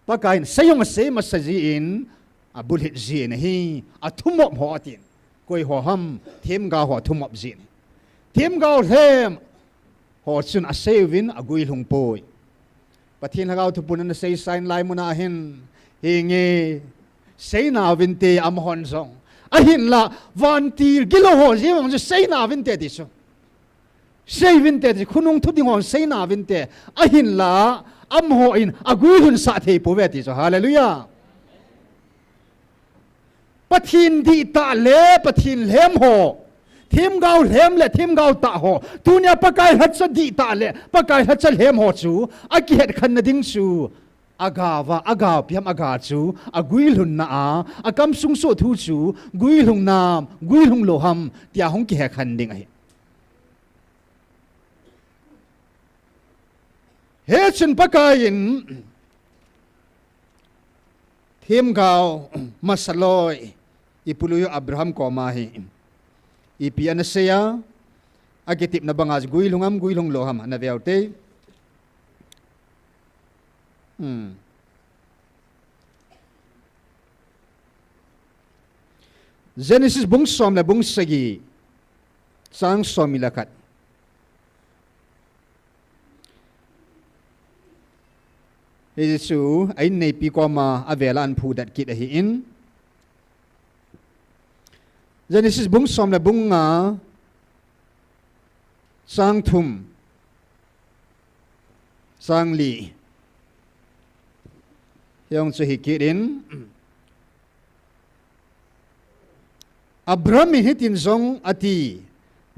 pakain sayong se masaji in a bulhit zin hi a thumop ho atin koi ho ham them ga ho thumop zin them ga hem ho chun a sevin a gui lung poi pathin hagaw thu punan sei sign lai muna hin hinge sei na vinte am hon song a hin la van tir gilo ho jewang je sei na vinte di so sei vinte di khunung thu ding hon sei na vinte a hin la am ho in a gui hun sa thei po ve ti so hallelujah pathin di ta le pathin lem ho thim gau lem le thim gau ta ho tunya pakai hat sa di ta le pakai hat sa lem ho chu aki het khan na ding chu aga piam aga chu agui lun na a kam sung so thu chu gui lung nam gui lung lo ham tia hong ki he khan ding ai he chun pakai in thêm gạo masaloi ipuluyo Abraham ko mahi ipian seya agitip na bangaz guilong loham na velte Genesis bung som la bung sagi sang somilakat Yesu ay nei pi ko ma avela an phu dat kit hi in Genesis bung som la bung nga sang thum sang li yong chu hi kit in Abraham hitin zong ati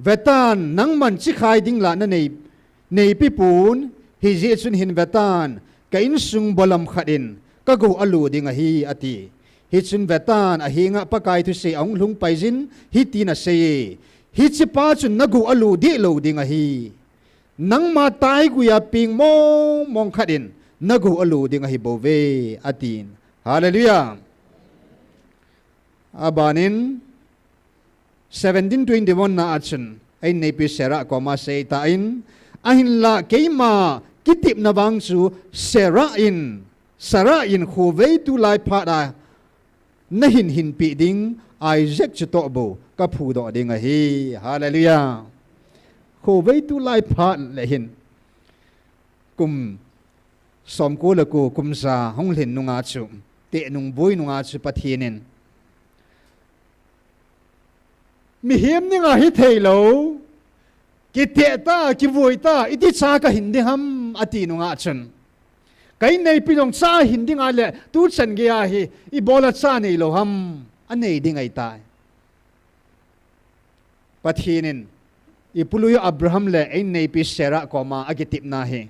vetan nang man chi khai ding la na nei pi pun hi je chun hin vetan kain sung bolam khadin ka go alu ding a hi ati hi chun vetan a hinga pakai thu se ong lung pai jin hi ti na se hi chi pa chun na go alu di lo ding a hi nang ma tai gu ya ping mong khadin na go alu ding a hi bo ve atin hallelujah abanin 1721 na achun ay nepi sera koma say tain ahin la keima kitip na bang su sera in khuwei tu lai pada na hin pi ding Isaac chuto bo ka phu do ding a hi hallelujah khuwei tu lai pha le hin kum som ko la ko kum sa hong len nunga chu te nung boi nunga chu pathinin mi hiam ni nga hi theilo ki te ta ki voi ta iti cha ka hindi ham ati nu nga chen kai nei pinong cha hindi nga le tu chen ge a hi I bola cha nei lo ham anei ding ai ta pathinin I puluyo Abraham le ai nei pi sera ko ma agitip na hi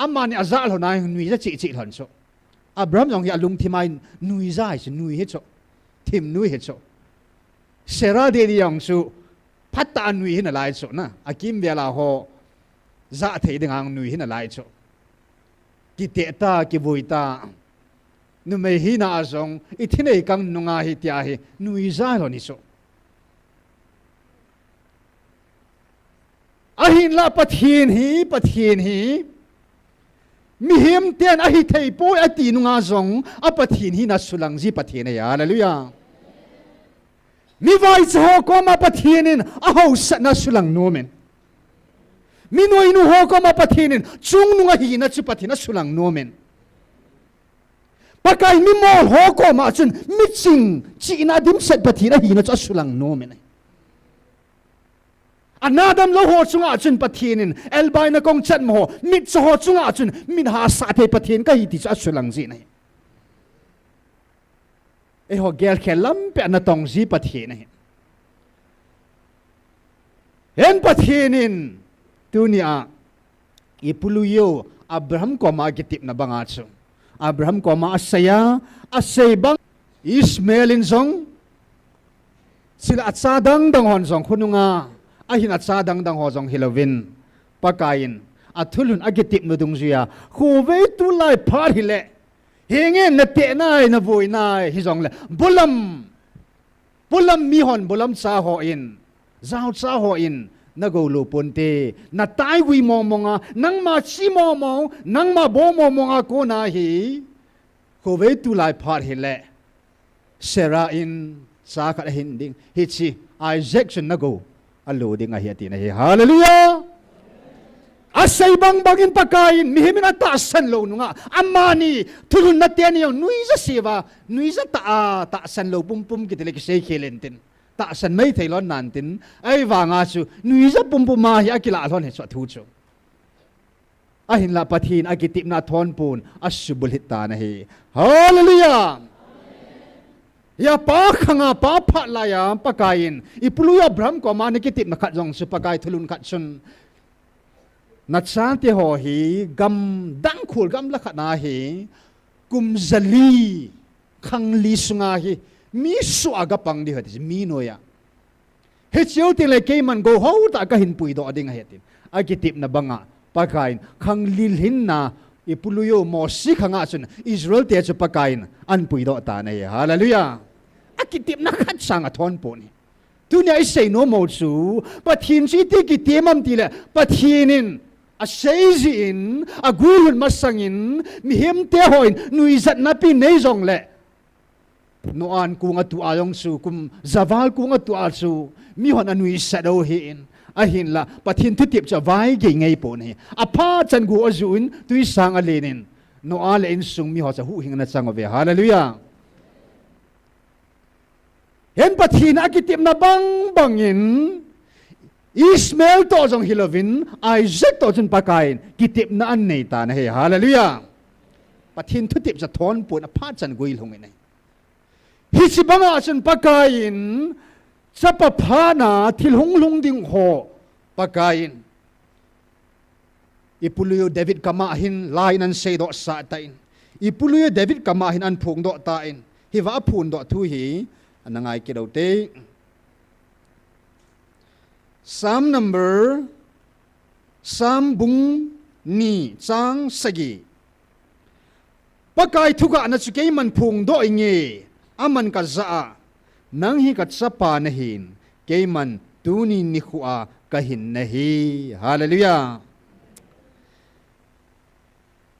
amma ni azal ho na nui za chi hon so Abraham jong hi alung thimai nui za hi nui he cho thim nui he cho Sera de yang su patta nui hin lai cho na akim bela ho za thei ding ang nui hin lai cho ki te ta ki voi ta nu me hi na azong ithine kang nunga hi tia hi nui za lo ni so ahin la pathin hi mi him ten a hi thei po ati nunga zong a pathin hi na sulang ji pathin ya hallelujah mi vai cho ko ma pathinin a ho sa na sulang nomen mi noi nu ho ko ma pathinin chung nu nga hi na chu pathina sulang nomen pakai mi mo ho ko ma chun mi ching chi na dim set pathina hi na chu sulang nomen anadam lo ho chunga chun pathinin elbai na kong chat mo mi cho ho chunga chun min ha sa the pathin ka hi ti chu sulang ji nei e ho gel khelam pe na tong ji pathin ne hen pathinin tunia ipuluyo Abraham ko ma gitip na banga chu Abraham ko ma asaya asay bang Ismailin zong sila at sadang dang hon zong kununga ahin at sadang dang ho zong hilovin pakain athulun agitip no dung zia khuve tu lai phar hile Hingin na te nai na vui nai hi zong le bulam mi hon bulam cha ho in zao cha ho in na go lu ponte na tai wi mo monga nang ma chi mo mo nang ma bo mo monga ko na hi ko ve tu lai phar hi le sera in sa ka hin ding hi chi Isaac chen na go alo ding a hi ti na hi hallelujah asay bang bagin pakain mihimin ata san lo nunga amani tulun na tiyan yung nui za siva nui za ta san lo pum kitile kisay kilintin ta san may taylon nantin ay va nga su nui za pum mahi akila alon he so thucho ahin la pathin agitip na thon pun asubul hitta na hi hallelujah ya pa khanga pa pha la ya pakain ipulu Abraham ko ma nikitip na khat jong su pakai thulun khat sun Natsanti ho hi gam dang khul gam la khana hi kum zali khang li sunga hi mi su aga pang di hati mi no ya he chiu ti le ke man go ho ta ka hin pui do ding hetin agitip na banga pakain khang lil hin na ipuluyo mo si khanga chun Israel te chu pakain an pui do ta nei hallelujah akitip na khat sang a thon po ni tunia I say no mo chu pathin chi ti ki temam ti le pathinin a seizin a gulun masangin mi hem te hoin nui zat na pi nei jong le no an ku nga tu ayong su kum zawal ku nga tu a chu mi hon anui sado hin a hin la pathin thu tip cha vai ge ngei po ni a pha chan gu azuin tui sang a lenin no a le in sung mi ho cha hu hing na chang ove hallelujah hen pathin akitim na bang bangin Ismail to jong hilovin Isaac to jun pakain kitip na an nei ta na he hallelujah pathin thu tip cha thon pun a pha chan guil hong nei hi si banga chun pakain sapa phana thil hung lung ding ho pakain ipuluyo David kama hin lain an sei do sa tain ipuluyo David kama hin an phung do tain hi wa phun do thu hi anangai ki do te Psalm bung ni chang sagi pakai thuka na chuke man phung do inge aman ka za nang hi ka chapa na hin ke man tuni ni khua ka hin na hi hallelujah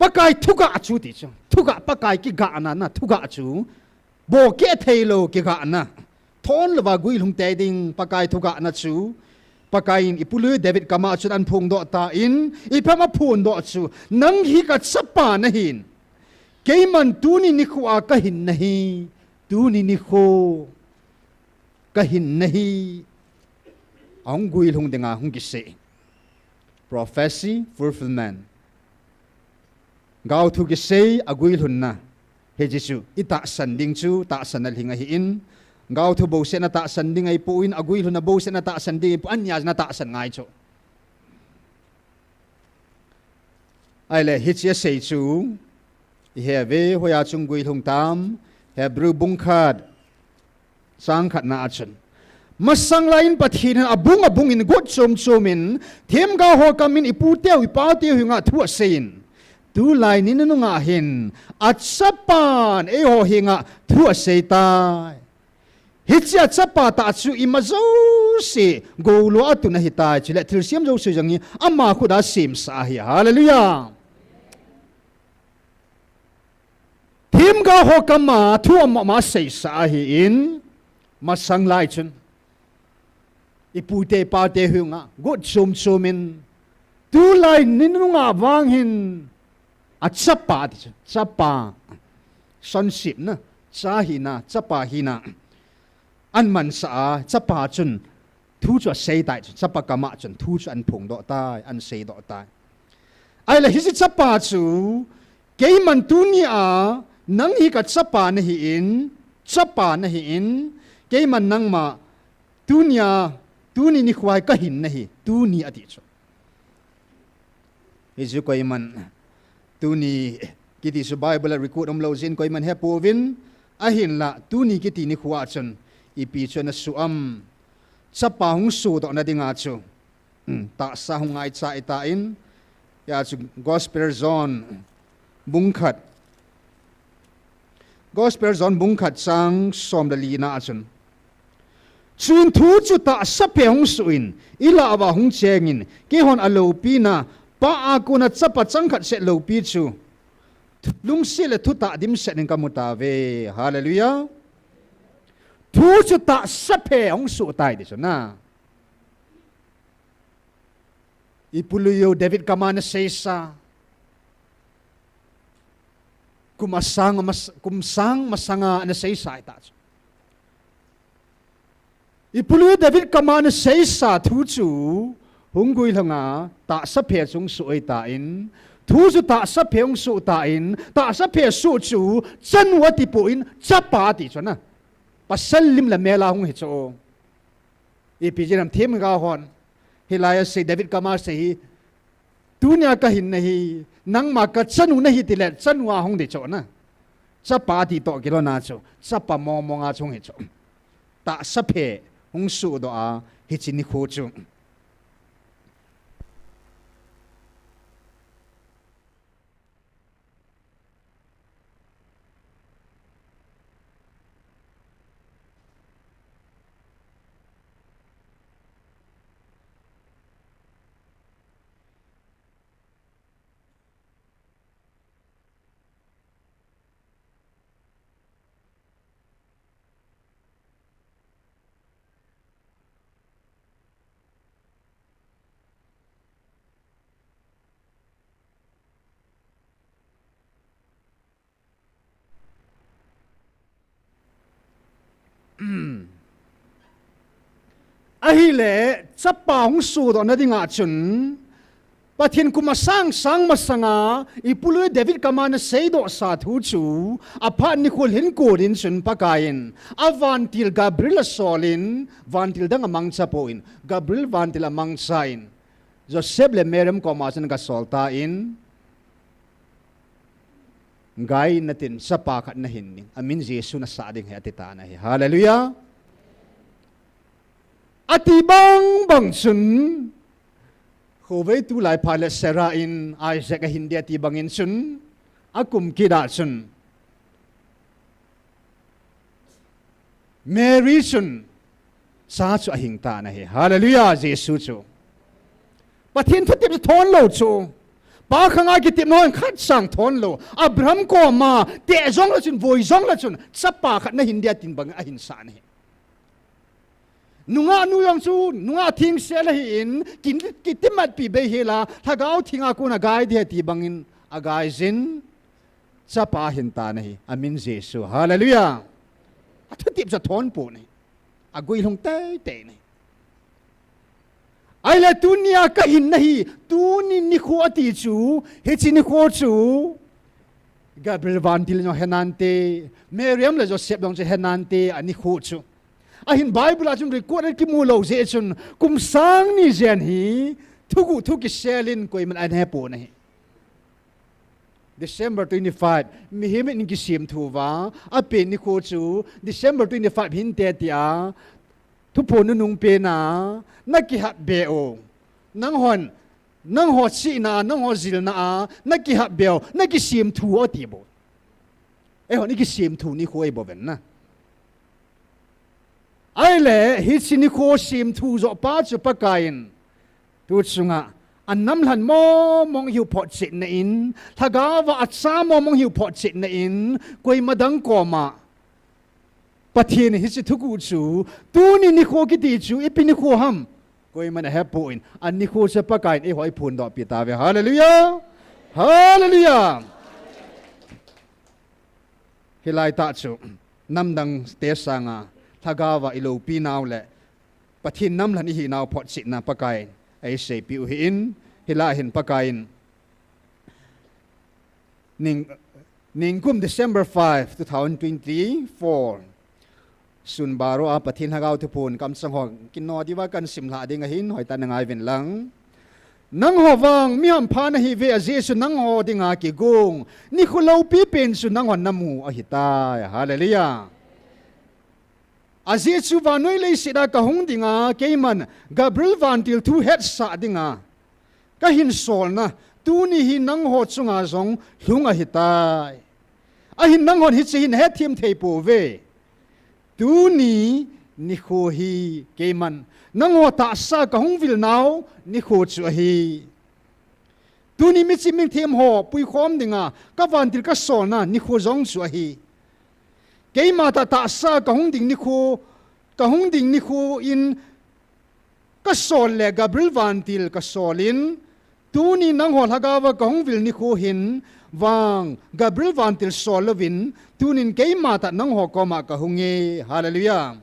pakai thuka chu ti chu thuka pakai ki ga na thuka chu bo ke thailo ki ga na thon lwa guil hung te ding pakai thuka na chu pakain ipulu David kama chun an phung do ta in ipama phun do chu nang hi ka chapa na hin ke man tuni ni khua ka hin na hi tuni ni kho ka hin na hi ang guil hung denga hung ki se prophecy fulfillment gau thu ki se aguil hun na he jisu ita sanding chu ta sanal hinga hi in gau thu bo se na ta sanding ai puin agui lu na bo se na ta sanding pu anya na ta san ngai chu ai le hit ye sei chu he ve hoya chung gui lung tam Hebrew bungkhat sang khat na achun masang lain pathin abung in god som in them ga ho kamin ipu teu ipa teu hinga thu sein tu lai ni nu nga hin atsapan e ho hinga thu sei tai hitcha chapa ta chu imazo se golo atu na hitai chile thil siam zo se jangi amma khuda sim sa hi hallelujah thim ga ho kama thu amma ma sei sa hi in masang lai chun ipute pa te hunga god som in tu lai ninu nga wang hin a chapa ti chapa sonship na cha hi na chapa hi na an man sa chapa chun thu chu sei tai chapa kama chun thu chu an phung do tai an sei do tai ai la hi si chapa chu ke man tu ni a nang hi ka chapa na hi in ke man nang ma tunia tuni ni khwai ka hin na hi tu ni ati chu hi ju koi man tuni kiti su bible record lo jin koi man he povin a hin la tuni kiti ni khwa chun ipi chuna suam chapa hung su do na dinga chu ta sa hung ai cha ita in ya chu gospel zone bungkhat sang som da li na chun chun thu chu ta sa pe hung su in ila wa hung cheng in ke hon alo pi na pa a ku na chapa changkhat se lo pi chu lung si le thu ta dim se ning kamuta ve hallelujah thu chu ta sa pe hung su tai di na ipuluyo David kamana seisa kumsang masanga na seisa ita ipuluyo David kamana seisa thu chu hungui langa ta sa pe chung su ita in thu chu ta sa pe hung su ta in ta sa pe su chu chan wa ti pu in chapa ti chona pasal lim la mela hung he cho ipijram them ga hon hilaya se David kama se hi dunya ka hin nahi nang ma ka chanu nahi tile chanwa hung de cho na chapa ti to kilo na cho chapa mo nga chung he cho ta sa pe hung su do a hi chin ni kho chu ahi le chapang su do na dinga chun pathin kuma sang masanga ipului David kamana seido sa thu chu apha nikhul hin korin chun pakain avantil Gabriel solin vantil dang amang chapoin Gabriel vantil amang sain Joseph le merem komasan ka solta in gai natin sapa khat na hin amin Jesus na sa ding hatita na hi hallelujah atibang bang chun khowei tu lai phala Sarah in Isaac a hindia ti bangin chun akum kida chun Mary chun sa chu a hingta na hi hallelujah Jesus chu pathin phatip thon lo chu pa khanga ki tip non khat sang thon lo Abraham ko ma te zong la chun voi zong la chun chapa khat na hindia tin bang a hin sa ne nunga nu yang chu nunga thing se la hi in kin kitimat pi be hela thagau thinga ko na gai de ti bangin agai zin chapa hin ta nei amin Jesu hallelujah athu tip cha thon pu nei agui long te te nei ai la dunia ka hin nahi tu ni kho ati chu he chi ni kho chu Gabriel vantil no henante Miriam la Joseph dong che henante ani kho chu ahin Bible achun record ki mu lo je chun kum sang ni zen hi thuki selin koi man an hepo nahi December 25 mi him ni ki sim thu wa ape ni kho chu December 25 hin te tia thu pon nung pe na ki hat be o nang ho chi na nang ho zil na na ki hat be o na ki sim thu o ti bo e ho ni ki sim thu ni kho e bo ben na ai le hi chi ni kho sim thu zo pa chu pa kain tu chunga annam hlan mo mong hiu phot chit na in thagawa atsa mo mong hiu phot chit na in koi madang ko ma pathin hi chi thuku chu tu ni kho ki ti chu ipin ni kho ham koi man ha po in an ni kho se pa kain e hoi phun do pi ta ve hallelujah hallelujah hilai ta chu namdang te sanga thagawa ilo pi naw le pathin nam hlan hi naw phot chit na pa kain ai sei pi u hin hila hin pa kain ning kum December 5 2024 sun baro a pathin hagaw thu pun kam sang ho kinno diwa kan simla ding hin hoi ta nangai ven lang nang ho wang mi ham pha na hi ve a jesu nang ho dinga ki gung ni khulo pi pen su nang hon namu a hita hallelujah a jesu wa noi le sida ka hung dinga keiman Gabriel vantil thu het sa dinga ka hin sol na tu ni hi nang ho chunga zong hlunga hita a hin nang hon hi chi hin het thim thei po ve tu ni kho hi keiman nang ho ta sa ka hung vil naw ni kho chu hi tu ni mi chi ming them ho pui khom dinga ka vantil ka sol na ni kho zong chu hi keima ta sa ka hung ding ni kho in ka sol le Gabriel vantil ka solin tu ni nang ho hagawa ka hung vil ni kho hin wang Gabriel vantil solovin tunin keima ta nang ho koma ka hungi hallelujah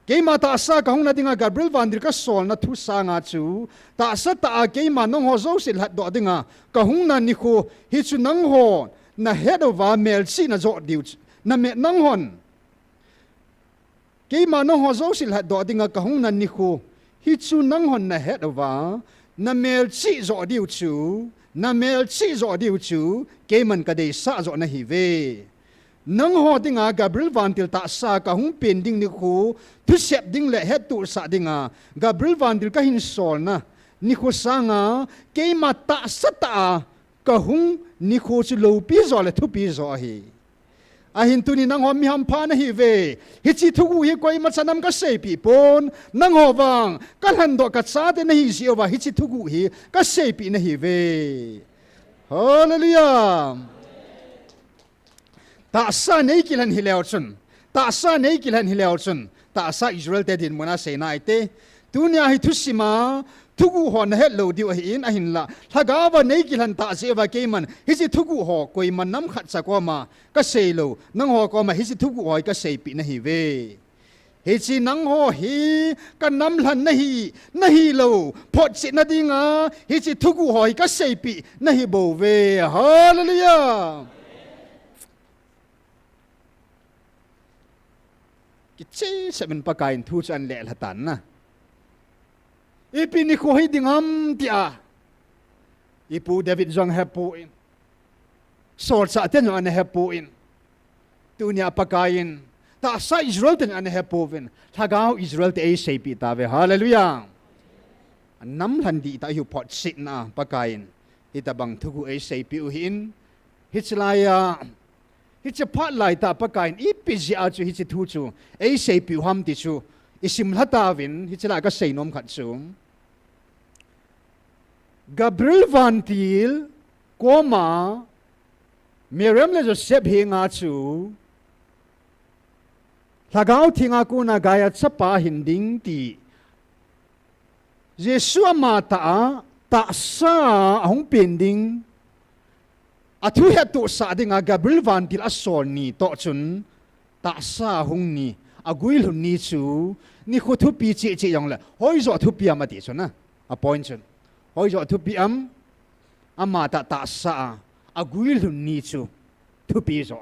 keima ta sa ka hung na dinga Gabriel vantil ka sol na thu sa nga chu ta sa ta keima nang ho zo sil hat do dinga ka hung na ni kho hi chu nang ho na head of a mel chi na zo diu na me nang hon keima nang ho zo sil hat do dinga ka hung na ni kho hi chu nang hon na head of a na mel chi zo diu chu na mel chi zo diu chu keman ka dei sa zo na hi ve nang ho dinga Gabriel vantil ta sa ka hung pen ding ni khu thu sep ding le het tu sa dinga Gabriel vantil ka hin sol na ni khu sanga keima ta sa ta ka hung ni khu chu lo pi zo le thu pi zo hi a hin tu ni nang ho mi ham pha na hi ve hi chi thu hi koi ma chanam ka sei pi pon nang ho wang ka han do ka cha te na hi si wa hi chi thu hi ka sei pi na hi ve hallelujah ta sa nei kilan hi leo chun ta sa nei kilan hi leo chun ta sa Israel te din mona sei na ite tunia hi thu sima thugu ho na het lo diu hi in a hin la thaga wa nei kilan ta se wa ke man hi chi thugu ho koi man nam khat sa ko ma ka sei lo nang ho ko ma hi chi thugu ho ka sei pi na hi ve hi chi nang ho hi ka nam hlan na hi lo phot chi na dinga hi chi thugu ho ka sei pi na hi bo ve hallelujah ki che seven pakain thu chan le la tan na ipi ni ko hi dingam tia ipu David jong hapu in sor sa ten an hapu in tunia pakain ta sa Israel ten an hapu vin thagao Israel te sei pi ta ve hallelujah nam hlan di ta hu pot sit na pakain itabang thugu ei sei pi u hin hitlaya hiche phat lai ta pakain ipi ji a chu hi chi thu chu ei sei pi ham ti chu isim hata vin hichla ka sei nom khat chung Gabriel vantil koma Miriam le Joseph hi nga chu lagao thinga ku na gaya chapa hinding ti Jesu mata ta sa hong pending athu he tu sa dinga Gabriel vantil asol ni to chun ta sa hong ni agui hun ni chu ni khu thu pi chi chi yong la hoi zo thu pi am ti chu na appoint chun hoi zo thu pi am ama ta sa agui hun ni chu thu pi zo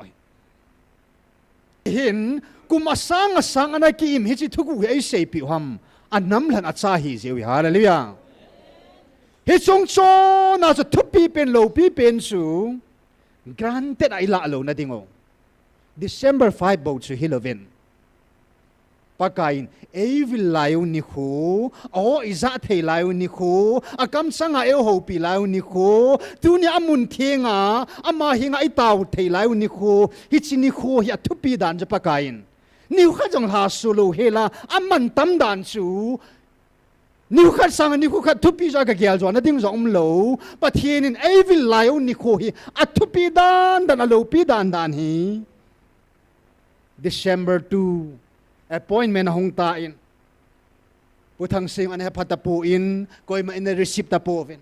hin kuma sang ana ki im hi chi thu gu ei sei pi ham anam hlan acha hi zewi hallelujah hi chong cho na zo thu pi pen lo pi pen chu granted ai la lo na dingo December 5 bo chu Halloween pakain evil layu ni khu o iza thei layu ni khu akam sanga e ho pi layu ni khu tunia amun thenga ama hinga i taw thei layu ni khu hi chi ni khu hi thu pi dan ja pakain niu kha jong ha sulu hela aman tam dan chu niu kha sang ni khu kha thu pi ja ka gyal zo na ding zo lo pathian in evil layu ni khu hi a thu pi dan lo pi dan hi December 2 appointment hong ta in puthang sim an phatapu in koi ma in receipt ta po vin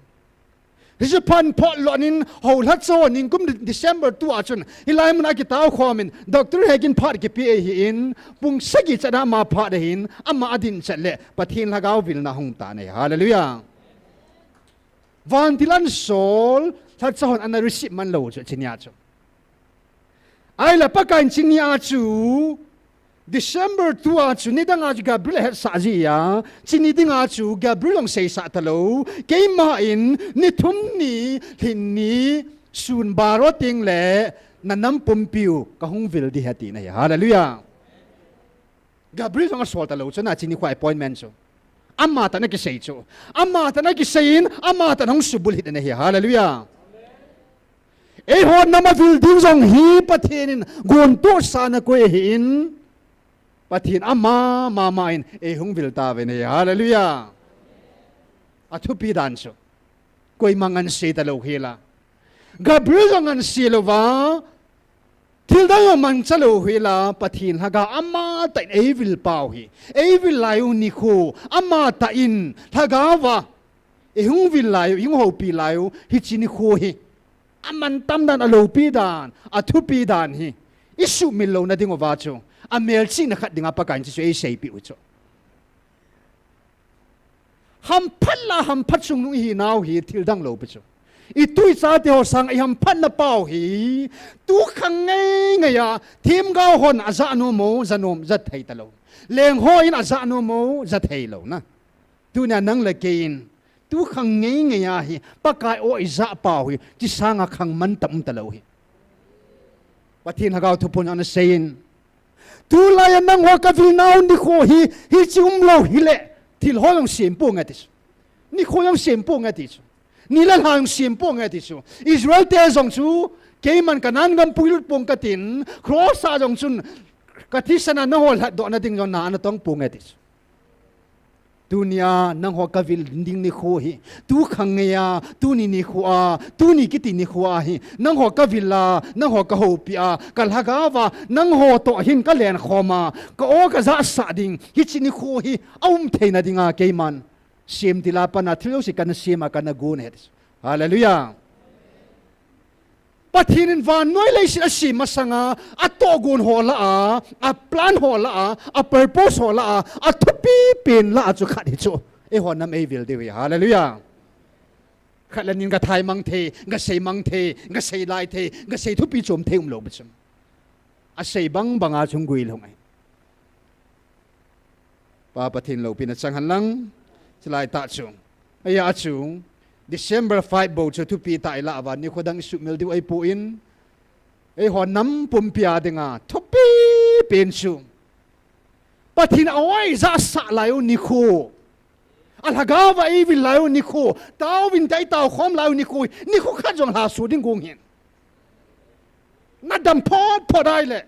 hisu pan po lonin hol hat so ning kum December 2 achun hilai mun akitaw khomin doctor hegin phat ki pi hi in pung sagi chana ma pha de hin ama adin chatle pathin lagaw vil na hong ta nei hallelujah vantilan sol that so an receipt man lo chu chinya chu ai la pakain chinya chu December 2 chu ni danga Gabriel het sa ji ya chini dinga chu Gabriel ong sei sa talo ke ma in ni thum ni hin ni sun baro ting le nanam pumpiu ka hung vil di hati na hallelujah Gabriel ong sol talo chana chini kwa appointment chu amma ta na ki sei chu amma ta na ki sein amma ta hong subul hit na hallelujah e ho nama vil ding jong hi pathin gon to sa na ko hin pathin ama mama in e hung vil ta ve ne hallelujah athu pi dan chu koi mangan se ta lo hela Gabriel ngan se lo wa til da man chalo hela pathin haga ama ta e vil pau hi e vil lai ni khu ama ta in thaga wa e hung vil lai hung ho pi lai hi chini khu hi aman tam dan alo pi dan athu pi dan hi isu mil lo na ding wa chu amel chi na khat dinga pakain chi ei sei pi ucho ham phat chung nu hi naw hi thil dang lo pi chu i tui cha te ho sang i ham phat na pau hi tu khang ngai ya thim ga hon aza nu mo zanom za thei ta lo leng ho in aza nu mo za thei lo na tu na nang le kein tu khang ngai ya hi pakai o iza pau hi chi sanga khang man tam ta lo hi pathin hagaw thu pun an sein tu la ya nang ho ka vil naw ni kho hi chum lo hi le til ho long sim po ngatis ni kho long sim po ngatis ni la hang sim po ngatis Israel te jong chu ke man kanan gam puilut pong katin cross sa jong chun katisana na hol hat do na ding jong na na tong po ngatis dunia nang ho ka vil ding ni kho hi tu khang ya tu ni kho a tu ni kiti ni kho a hi nang ho ka vil la nang ho ka ho pi a kal ha ga wa nang ho to hin ka len khoma ka o ka za sa ding hi chi ni kho hi aum theina dinga ke man sim tilapa na thilo si kan sim akan gun het hallelujah pathinin van noi lei si sim masanga atogun hola a plan hola a purpose hola a thupi pin la chu khat hi chu e honam e vil de hallelujah khalanin ga thai mang the ga sei mang the ga sei lai the ga sei thupi chom the lo bchum a sei bang banga chung gui lo ngai pa pathin lo pin chang han lang chlai ta chung aya chung December 5 bo chu thupi tai la wa ni khodang su mel du ai pu in e hon nam pum pia dinga thupi pen chu pathin awai za sa lai ni khu alhagawa e vil lai ni khu taw vin tai taw khom lai ni khu kha jong la su ding gung hin na dam po dai le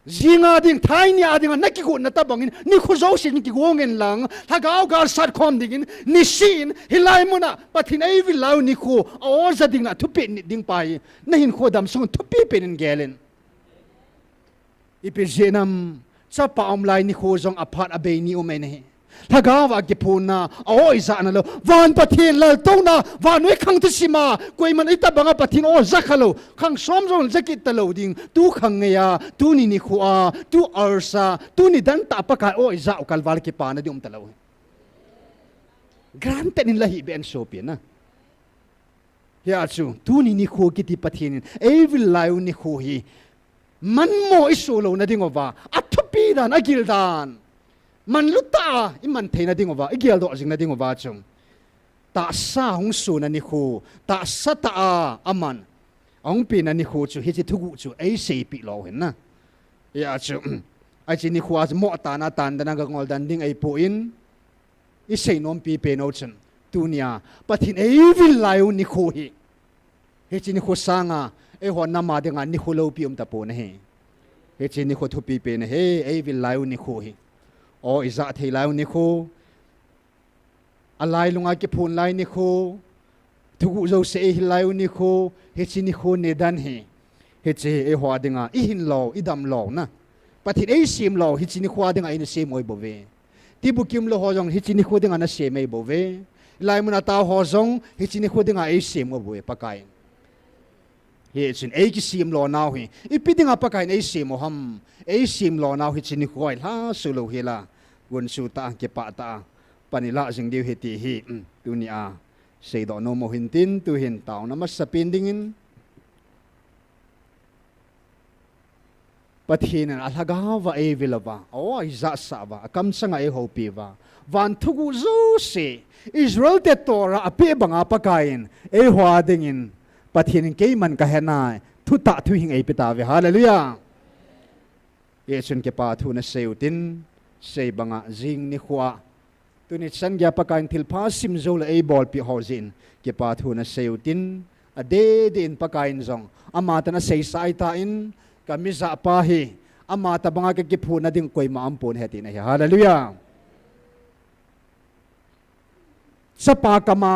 zinga ding thai ni ading na ki na ta bangin ni khu zo sin ki gongen lang hagaw gar sat khom dingin ni sin hilai muna pathin ai vil lai ni khu aw za ding na thupi ni ding pai na hin khodam song thupi penin gelen ipe jenam sa paom lai ni khu zong aphat abe ni umene thagawa ki phuna oi za na lo van pathin lal to na van noi khang tu sima koi man ita banga pathin o zakhalo khang som jong zakit talo ding tu khang ya tu ni khu a tu arsa tu ni dan ta pa ka oi za kal wal ki pa na dum talo granted in lahi ben sopi na ya chu tu ni khu ki ti pathin evil life ni khu hi man mo isolo na ding ova athupi dan agil dan man luta iman theina ding ova igel do jing na ding ova chung ta sa hung su na ni khu ta sa ta aman ong pi na ni khu chu hi chi thugu chu ai sei pi lo hen na ya chu ai chi ni khu az mo ta na tan da na ga ngol dan ding ai po in i sei nom pi pe no chen tunia pathin ai vil lai ni khu hi chi ni khu sanga e hon na ma de nga ni khu lo pi ta po na he chi ni khu thu pi pe na he ai vil lai ni khu hi o iza thei lai ni khu alai lunga ki phun lai ni khu thugu zo se hi lai ni khu he chi ni khu ne dan he chi e hwa dinga i hin lo i dam lo na pathin ei sim lo hi chi ni khwa dinga in sim oi bo ve ti bu kim lo ho jong hi chi ni khu dinga na se mei bo ve lai muna ta ho jong hi chi ni khu dinga ei sim bo ve pakai he chin ei ki sim lo naw hi i pi dinga pakai ei sim mo ham ei sim lo naw hi chi ni khoi la su lo hi la gun su ta ke pa ta panila jing diu he ti hi dunia sei do no mo hin tin tu hin taw na mas sapin dingin pathin an alhagawa e vilava o iza sawa kam sanga e hopi wa van thugu zu se Israel te tora ape banga pakain e hwa dingin pathin ke man ka hena thu ta thu hing e pita ve hallelujah yesun ke pa thu na seutin sei banga jing ni khwa tuni chan gya pakain thil pha sim zo la e bol pi hozin ke pa thu na seutin ade din pakain zong ama ta na sei sai ta in kamiza pa hi ama ta banga ke phu na ding koi ma ampon heti na hallelujah sapa kama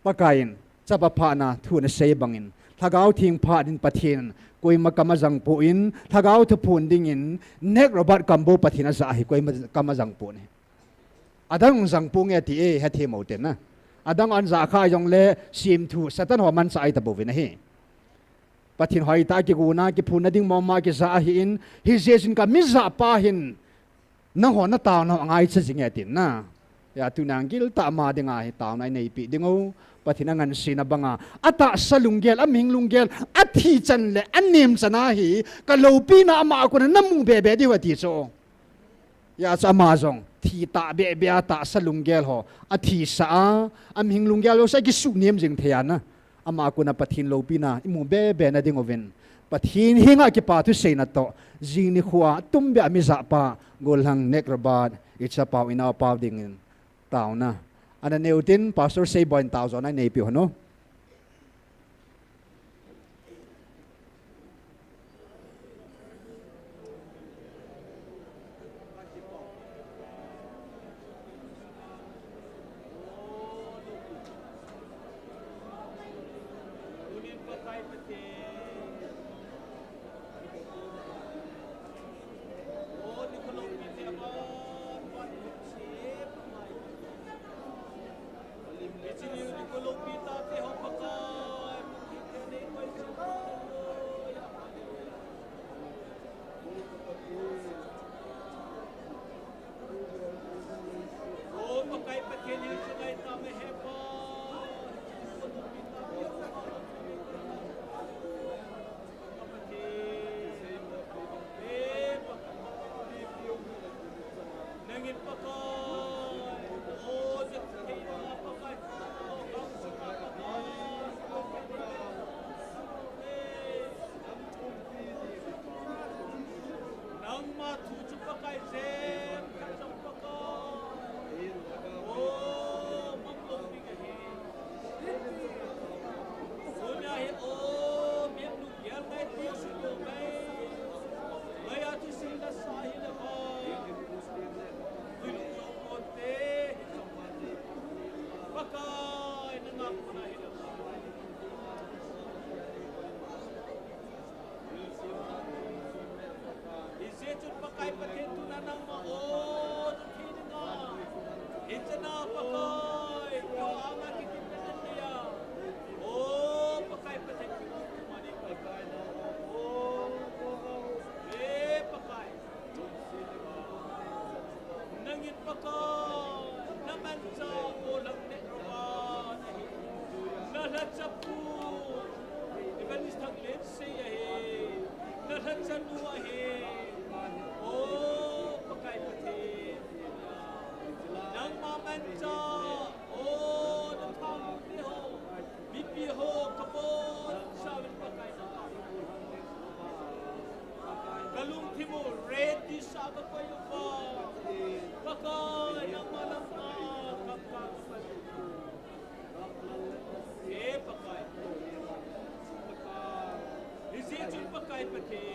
pakain sapa pha na thu na sei bangin thagau thing pha din pathin koi ma kama jang po in thagau thu phun ding in nek robert kambo pathina za hi koi ma kama jang po ne adang jang po nge ti e ha the mo ten na adang an za kha yong le sim thu satan ho man sai ta bo ve na he pathin hoi ta ki guna ki phun na ding mo ma ki za hi in hi jesin ka mi za pa hin na ho na ta no ngai cha jing tin na ya tu nang gil ta ma ding ai ta nai nei pi dingo pathina ngan sina banga ata salunggel aming lunggel athi chan le anem chana hi ka lopi na ama ko na namu be be di wati so ya cha ma jong thi ta be be ata salunggel ho athi sa aming lunggel lo sa ki su nem jing thea na ama ko na pathin lopi na imu be be na ding oven pathin hinga ki pa tu sei na to jing ni khwa tum be ami za pa gol hang nek rabat icha pa ina pa ding taw na ana neutin pastor say 1,000 na nei pi hono Nalachapu, Evangelist Tanglen say ahe, Nalachanu ahe, oh, pakai pati, Nang mamanta, oh, Natang Neho, Bibi ho, Kabon, Sawit pakai Galung Timur, Red Disaba Payupa, pakai Nang Malamba, Kapag pakai, Izijun pakai pati.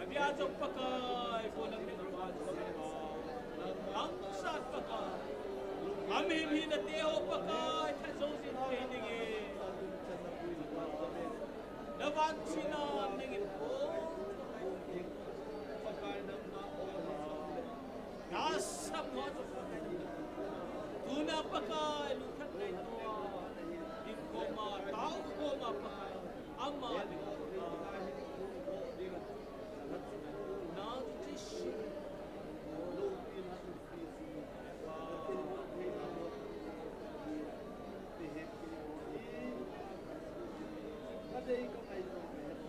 Abiyajong pakai, pulang minabad ang sat pakai, amim hinateho pakai, tasosin kainingin. Navan sinam ningin po. Nasa mo tuna pakai lukat na ito in koma tao koma pakai ama nagtishi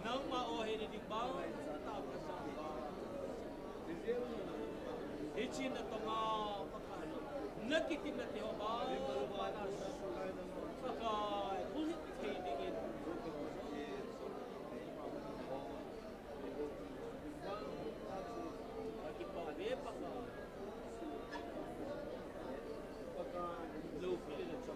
nang maohin ni bang tapos Ichin na tonga pakalo. Nakitin na tiho ba? Panas. Pakai. Ulit kainingin. Pakipabe pakai. Pakai. Low feel na siya.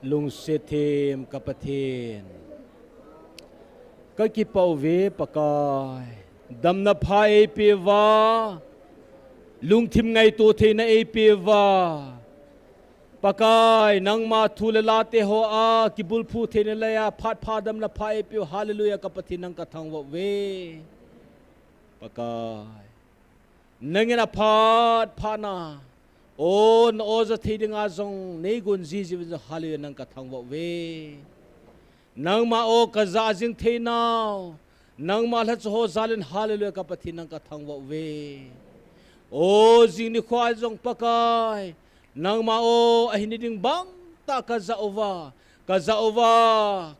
Lung setim kapatin kakipau ve pakai dam na phai piwa lung thim ngai to the na e piwa pakai nang ma thulalate ho a kibul phu the na laya phat phadam na phai pi hallelujah kapatin nang kathang wa ve pakai nangena phat phana on oza thiding azong negun zizi with the hallelujah nang kathang wa we nang ma o kaza jing theinao nang ma la ho zalin hallelujah kapathi nang kathang wa we o jing ni khwa jong pakai nang ma o ahiniding bang ta kaza ova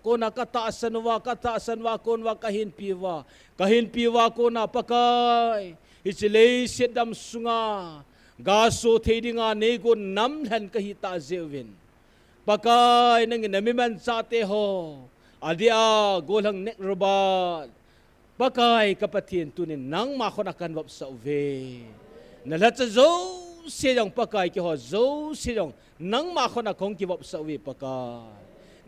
kona kata asanwa konwa kahin piwa kona pakai ichilei sedam sunga gaso thedinga nego namhan kahita zewin pakai nang namiman sate ho adia golang nek robat pakai kapatin tunin nang makonakan wap sa uve nalatsa zo siyang pakai ki ho zo siyang nang makonakong ki wap sa uve pakai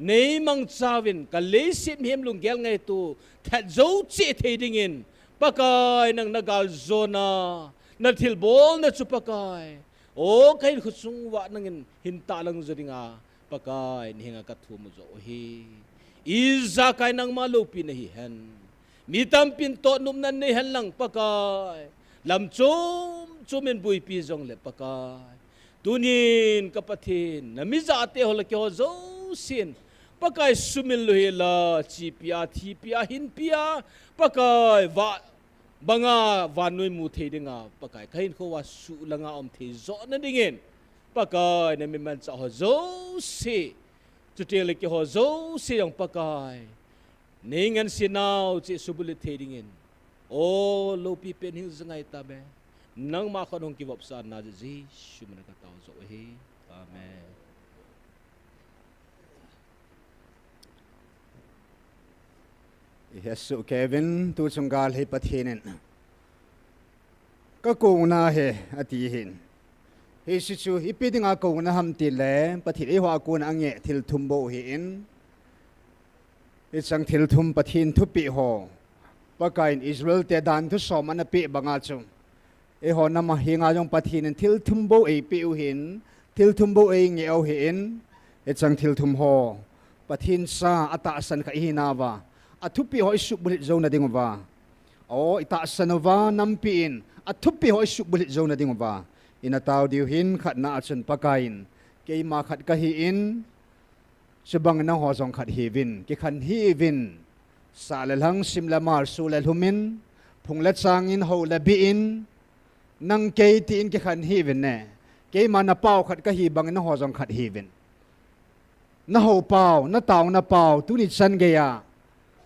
nei mang chawin kalesit mhem lunggel ngai tu that zo che thedingin pakai nang nagal zona na tilbol na chupakai o kain khusung wa nangin hinta lang zodinga pakai hinga kathumu zo hi iza kai nang malupi na hi han mitam pinto num nan ne han lang pakai lam chumin bui pi jong le pakai tunin kapathin namiza ate hol ke ho zo sin pakai sumil lohela chipia thipia hinpia pakai va banga vanui mu thedinga pakai kain ko wa su langa om the zo na dingin pakai na miman sa ho zo se tutel ke ho zo se yang pakai ningan sinau chi subuli thedingin o lo pi pen hin zangai tabe nang ma khanong ki wap sa na ji shumana ka taw zo he amen Yesu Kevin tu sunggal he pathinen ka ko na he ati hin he sichu ipidinga ko na ham ti le pathi e wa ko na ange thil thumbo hi in isang thil thum pathin thu pi ho pakain Israel te dan thu som an pi banga chu e ho na ma hinga jong pathin thil thumbo e pi u hin thil thumbo e nge au hi in isang thil thum ho pathin sa ata san ka hinawa athupi hoi su bulit zo na dingwa o ita sanova nampi in athupi hoi su bulit zona dingwa ina taw diu hin khat na achun pakain ke ma khat ka hi in subang na ho jong khat hi vin ki khan hi vin sa le lang sim la mar su le humin phung la chang in ho la bi in nang ke ti in ki khan hi vin ne ke ma na pau khat ka hi bang na ho jong khat hi vin na ho pau na taw na pau tu ni chan ge ya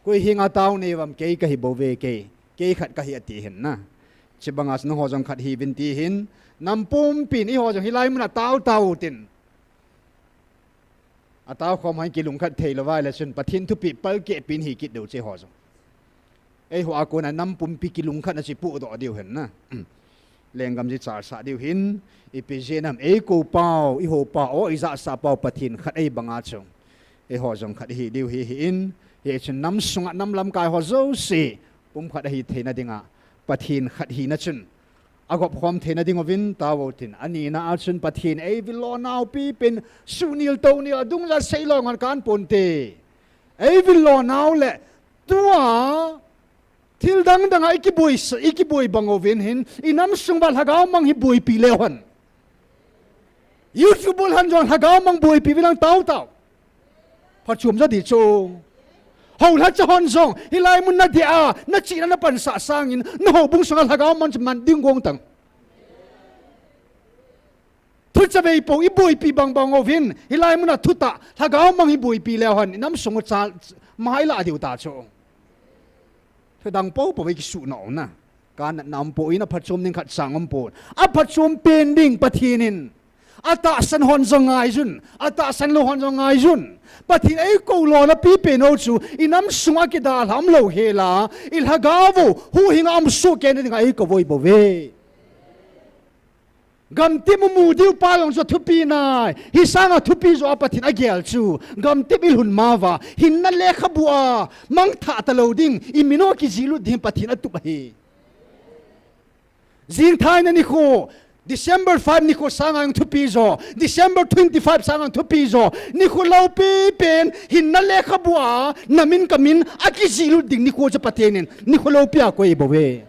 koi hinga taw ne wam ke ka hi bo ve ke khat ka hi ati hin na chibangas na ho jong khat hi vin ti hin nam pum pin i ho jong hi lai mun taw tin ataw khom hai ki lung khat thei lawai la chun pathin thu pi pal ke pin hi kit do che ho jong ei ho akon a nam pum pi ki lung khat na chi pu do diu hen na lengam ji char sa diu hin i pi jenam ei ko pau i ho pa o i za sa pau pathin khat ei banga chung ei ho jong khat hi diu hi in he chun nam sunga nam lam kai ho zo se pum khat hi theina dinga pathin khat hi na chun agop khom theina ding ovin tawotin ani na achun pathin ei vilo naw pi pen sunil to ni adung la seilong an kan ponte ei vilo naw le tua thil dang dang iki boy bangovin hin inam sungbal hagaw mang hi boy pi lehon youtube han jong hagaw mang boy pi bilang taw phachum za di chung hầu hết cho hòn rong, hi lai mun na dia, na chỉ na pan sa sangin, na hầu bung sangal hagaw man ding gong tang. Thu cha bei po i boi pi bang ovin, hi lai mun na thuta, hagaw mang hi boi pi leo han, nam sung cha mai la diu ta cho. Thu dang po bei ki su no na, kan nam po ina phachum ning khat sangom po, a phachum pending pathinin. Ata san hon zongai jun, ata san lo hon zongai jun. Pathin ei ko lo na pi pe no chu inam sunga ki dal ham lo hela il hagawo hu hingam su ke ni ngai ko voi bo ve gam ti mu diu pa long so thupi nai hi sanga thupi zo pathin a gel chu gam ti bil hun mawa hin na le khabua mang tha ta lo ding i mino ki jilu dim pathin atu hi jing thai na ni kho December 5 ni ko sangang thupi zo December 25 sangang thupi zo ni ko lau pi pen hin na le khabua namin kamin aki zilu ding ni ko cha patenin ni ko lau pi a ko e bowe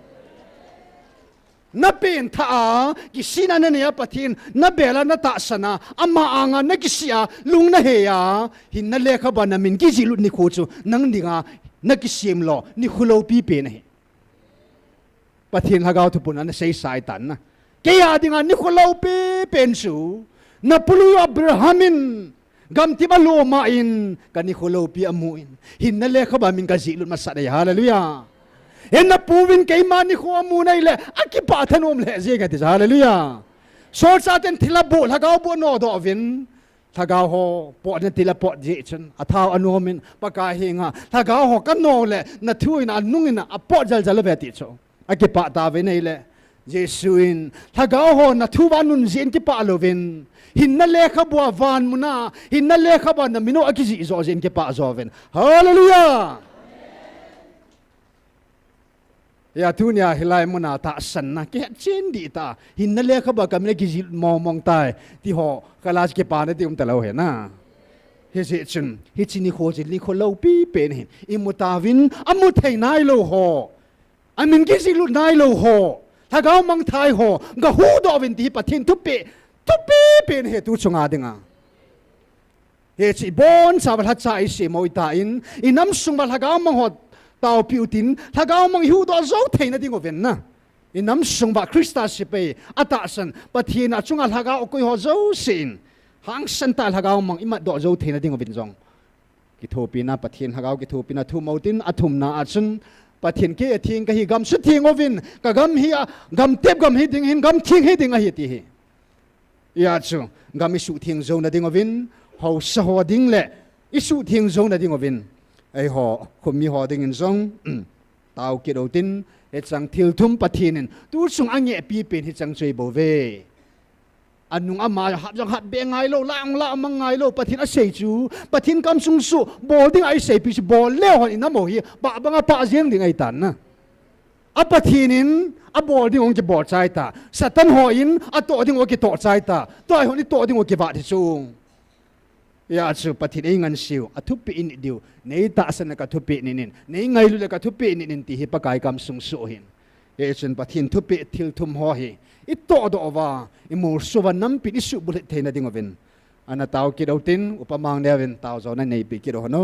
na pen tha ki sina na ne pathin na bela na ta sana ama anga na ki sia lung na he ya hin na le khaba namin ki zilu ni ko chu nang dinga na ki sim lo ni ko lau pi pen he pathin hagaw thu pun an sei sai tan na kaya dengan Nikolau pe pensu na pulu Abrahamin gam tiba lo main kan Nikolau pi amuin hinale khabamin ka zilun masada hallelujah en na puvin kay man Niko amunay le akipa thanom le je ga hallelujah so sa ten thilabo lagaw bo no do vin thagaw ho po na tila po je chen athaw anumin pakahinga thagaw ho kano le na thuina nungina apo jal jal be ti cho akipa ta ve nei le Jesuin thagaw ho na thuwanun zin ki pa lovin hinna le khabwa van muna hinna le khaba na mino akizi zo zin ki pa zoven hallelujah ya tunya hilai muna ta san na ki chen di ta hinna le khaba kamne ki zil mong tai ti ho kalas ki pa na ti talo he na he se chen hi chini kho jil ni kho lo pi pen hin imutavin amu thei nai lo ho amin ki zilu nai lo ho hagaw mang thai ho ga hu do vin ti pathin tupi pen he tu chunga dinga he chi bon sa bal cha isi moi ta in inam sung bal hagaw mang ho taw piutin hagaw mang hu do zo theina ding oven na inam sung ba krista sipe ata san pathin a chunga hagaw koi ho zo sin hang san ta hagaw mang ima do zo theina ding ovin jong ki thopina pathin hagaw ki thopina thu mautin athum na achun pathin ke thing ka hi gam su thing ovin ka gam hi gam tep gam hi ding hin gam thing hi ding a hi ti hi ya chu gam isu thing zo na ding ovin ho sa ho ding le isu thing zo na ding ovin ai ho khumi ho ding in zong taw ki do tin e chang thil thum pathin tu sung ange pi pen hi chang chei bo ve anung ama hap jang hap be ngai lo lang la mang ngai lo pathin a sei chu pathin kam sung su bol ding ai sei pi bol le hon in mo hi ba banga pa jeng ding ai tan na a pathinin a bol ding ong ki bol chai ta satan ho in a to ding o ki to chai ta to ai hon ni to ding o ki ba thi chung ya chu pathin ei ngan siu athupi in diu nei ta san ka thupi nin nei ngai lu ka thupi nin ti hi pakai kam sung su hin e chen pathin thupi thil thum ho hi I to do wa I mur suwa nampi ni su bulit theina ding ovin ana taw ki dautin upamang nevin taw zo na nei pi ki do no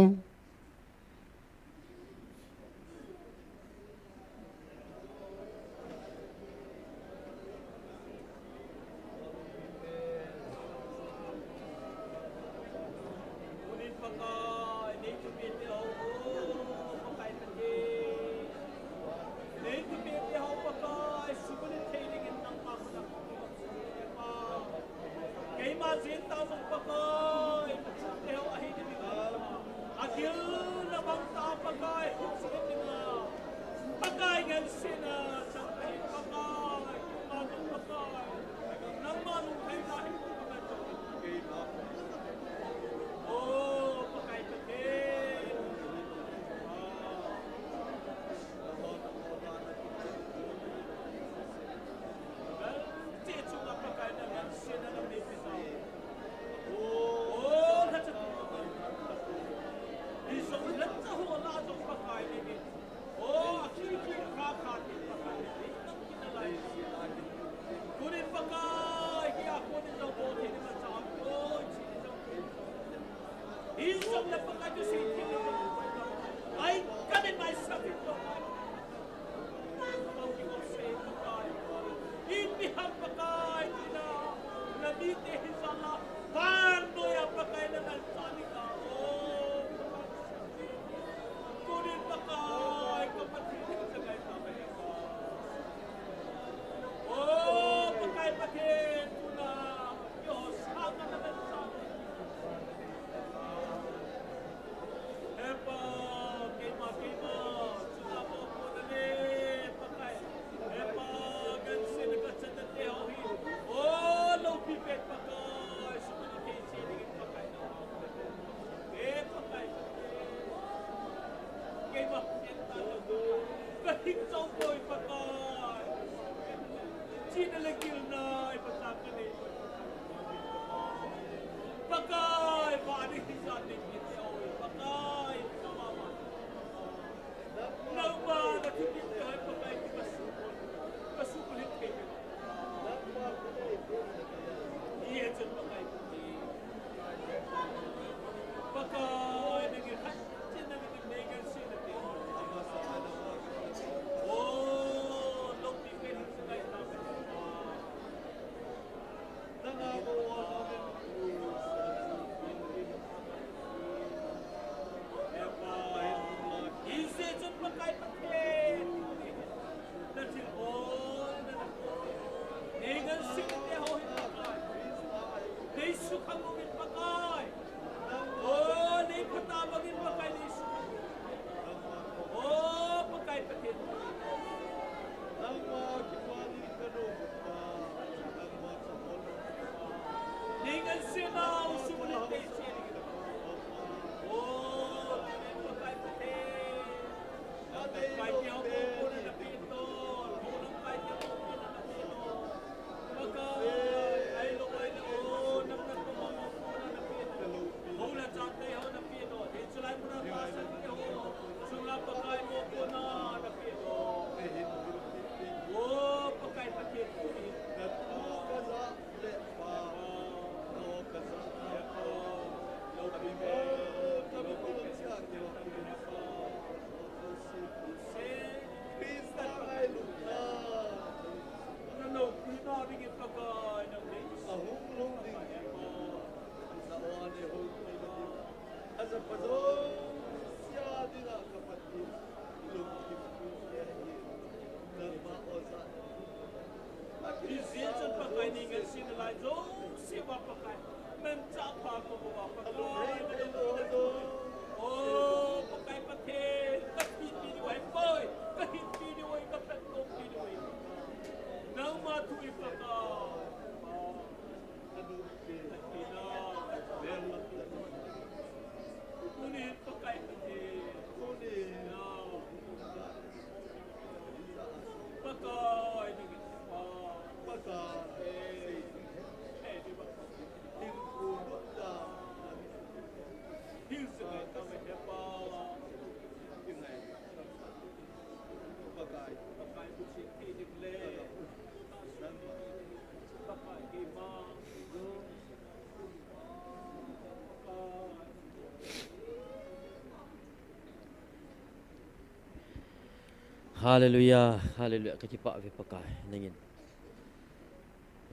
Hallelujah, hallelujah. Kakipa vi pakai ningin.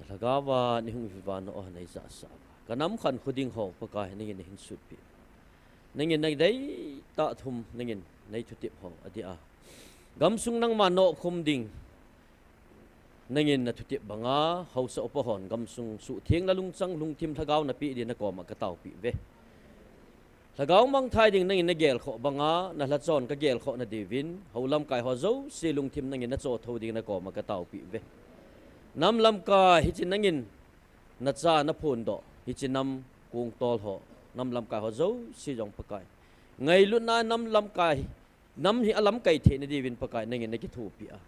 Lagawa ni hung vivan oh nei za sa. Kanam khan khuding ho pakai ningin hin sutpi. Ningin nei dai ta thum ningin nei thutip ho adia. Gamsung nang mano khum ding. Ningin na thutip banga hausa opohon gamsung su thieng la lungchang lungthim thagaw na pi di na ko makataw pi ve. Lagaw mang thai ding nangin na gel kho banga na lachon ka gel kho na divin haulam kai ho zo silung thim nangin na cho tho ding na ko makataw pi ve nam lam ka hichin nangin na cha na phun do hichin nam kung tol ho nam lam kai ho zo si jong pakai ngai lu na nam lam kai nam hi alam kai the na divin pakai nangin na ki thu pi a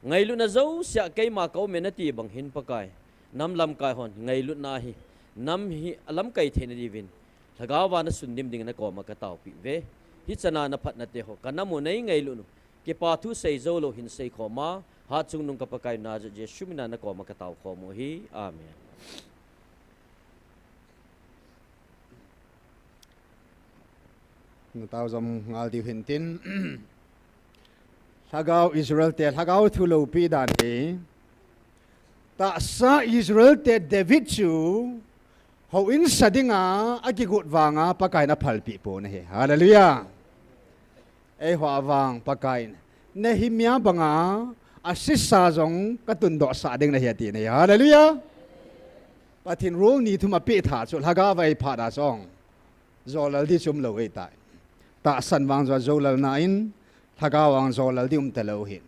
ngai lu na zo sia kai ma ko me na ti bang hin pakai nam lam kai hon ngai lu na hi nam hi alam kai the na divin Lagawa na sundim ding na ko makataw pi ve hichana na phat na te ho kanamu nei ngai lu nu ke pa thu sei zo lo hin sei khoma ha chung nung kapakai na je shumina na ko makataw kho mo hi amen nu tao zom ngal di hintin Lagaw Israel te lagaw thu lo pi dan he ta sa Israel te David chu Ho in sadinga agigut wanga pakai na phalpi po na he hallelujah ei hwa wang pakai Nehemia banga asisa jong katun do sa ding na he ti ne hallelujah pathin role ni thuma pe tha chu laga vai pha da song zolal di chum lo ei tai ta san wang zo zolal na in laga wang zolal di te lo hin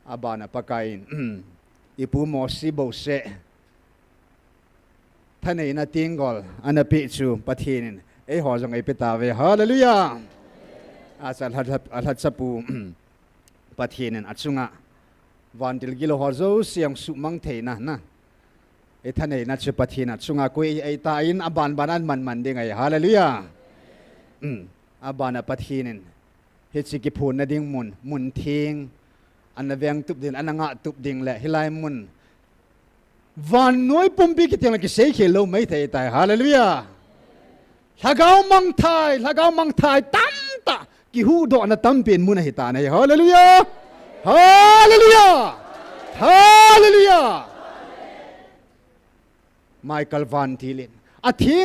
abana pakai ipu mo si bo seท่านเองนะติงกอลอันนั้นปิจูปะทีนินไอหัวจงไอเปตาเวฮาเลลูยาอาจารย์หัดสัปูปะทีนินอัจฉริวันที่กิโลหัวโจเสียงสุมังเทนะไอท่านเองนะจุปะทีนอัจฉริกุยไอตาอินอับบานบานันมันดิ่งไอฮาเลลูยาอับบานปะทีนินเฮจิกิพูนนะดิ่งมุนทิงอันนั้นเวียงตุบดิ่งอันนั้นงะตุบดิ่งแหละฮิไลมุนวันน้อยปุ่มปีกิเตียงกิเสกเหลวไม่ไทยแต่ฮาเลลูยาถ้าเขามังไทยตั้มตะกิหูดอนตั้มเป็นมุนหิตาในฮาเลลูยาฮาเลลูยาฮาเลลูยาไมเคิลวันทีลินอาทิ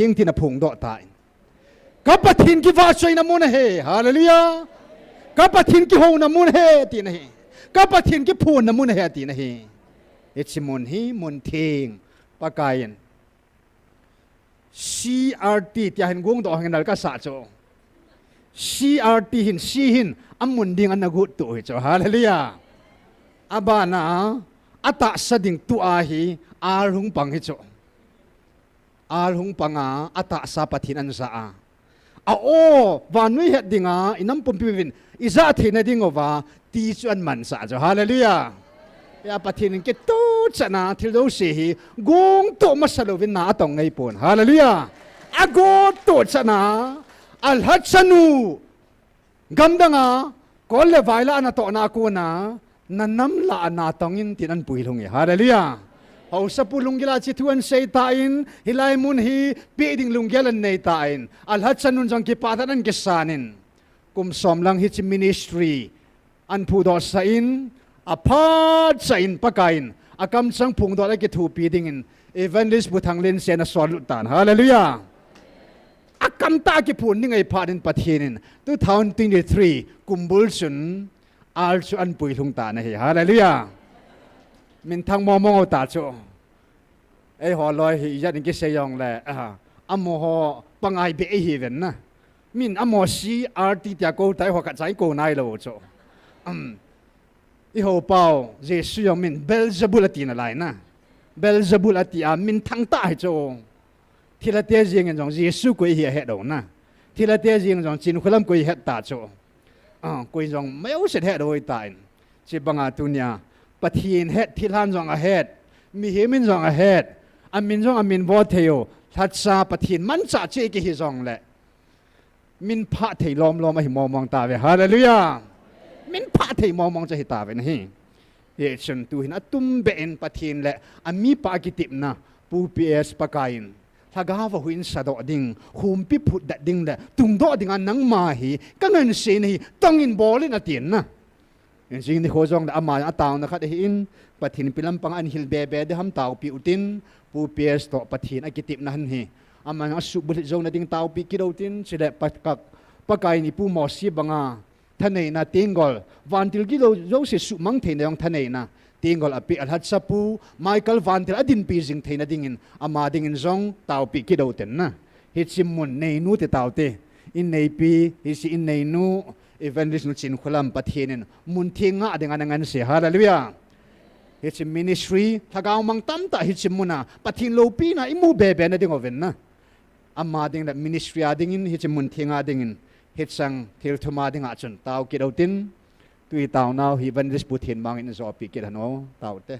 งที่น่ะพงดอตายกับปะทินกิวาช่วยน้ำมุนเฮฮาเลลูยากับปะทินกิโฮน้ำมุนเฮตีนะเฮกับปะทินกิพูนน้ำมุนเฮตีนะเฮIt's mun ting pakayan CRT tiahin gong do hangal ka sa cho CRT hin si hin amun ding an nagut tu cho hallelujah abana ata sading tu ahi arhung pang hi cho arhung panga ata sa pathin an sa a o vanui het dinga inam pumpivin iza thina dingova ti chuan man sa cho hallelujah ya pathin ke tu chana thil do si gong to masalovin na atong ngai pon hallelujah ago to chana al hatsanu gamdanga kolle vaila na to na ko na nanam la na tongin tinan puilong hallelujah hau sa pulong gila chi tuan sei tain hilai mun hi peding lunggelan nei tain al hatsanun jang ki patanan kisanin kum som lang hi ministry an pudo sa in apart sa in pakain akam sang phung do la ki thu pi ding in evangelist buthang len se na swal tan hallelujah akam ta ki phun ni ngai phanin pathinin 2023 kumbul sun al chu an pui lung ta na hi hallelujah min thang mo mo ta chu ei ho loi hi yan ki se yong le amo ho pangai be hi ven na min amo si rt tia ko tai ho ka chai ko nai lo chu I ho pao Jesu yong min Belzebul ati na lai na Belzebul ati min thang ta hi cho thila te jing jong Jesu ko hi he do na thila te jing jong chin khulam ko hi ta cho ko jong mai set he do tai chi banga tunya pathin het thilan jong a het mi hemin jong a het amin jong amin bo theo thatsa pathin man cha che ki hi jong le min pha thei lom a hi mo mong ta ve hallelujah min pha thei mo mong cha hi ta ve na hi ye chen tu hin atum be en pathin le ami pa ki tip na pu ps pakain thaga wa huin sa do ding hum pi phut da ding le tung do ding an nang ma hi kangan se ni tangin bolin atin na jing ni khozong da ama ataw na khat hin pathin pilam pang an hil be be de ham taw pi utin pu piers to pathin akitip na han hi ama nga su bul zong na ding taw pi kidotin sile patkak pakai ni pu mo si banga thanei na tingol vantil gi zo se su mang the na yong thanei na tingol api alhat sapu Michael vantil adin pi jing theina dingin ama dingin zong taw pi kidoten na hitsim mun nei nu te taw te in nei pi hi si in nei nu evangelist nu chin khulam pathinen mun thinga adinga nangan se hallelujah hitsim ministry thagaw mang tam ta hitsim muna pathin lo pi na imu be be na ding oven na amma ding da ministry adingin hitsim mun thinga dingin hitsang thil thuma dinga chun taw kidotin tui taw now hi evangelist puthin mang in zo pi kidano taw te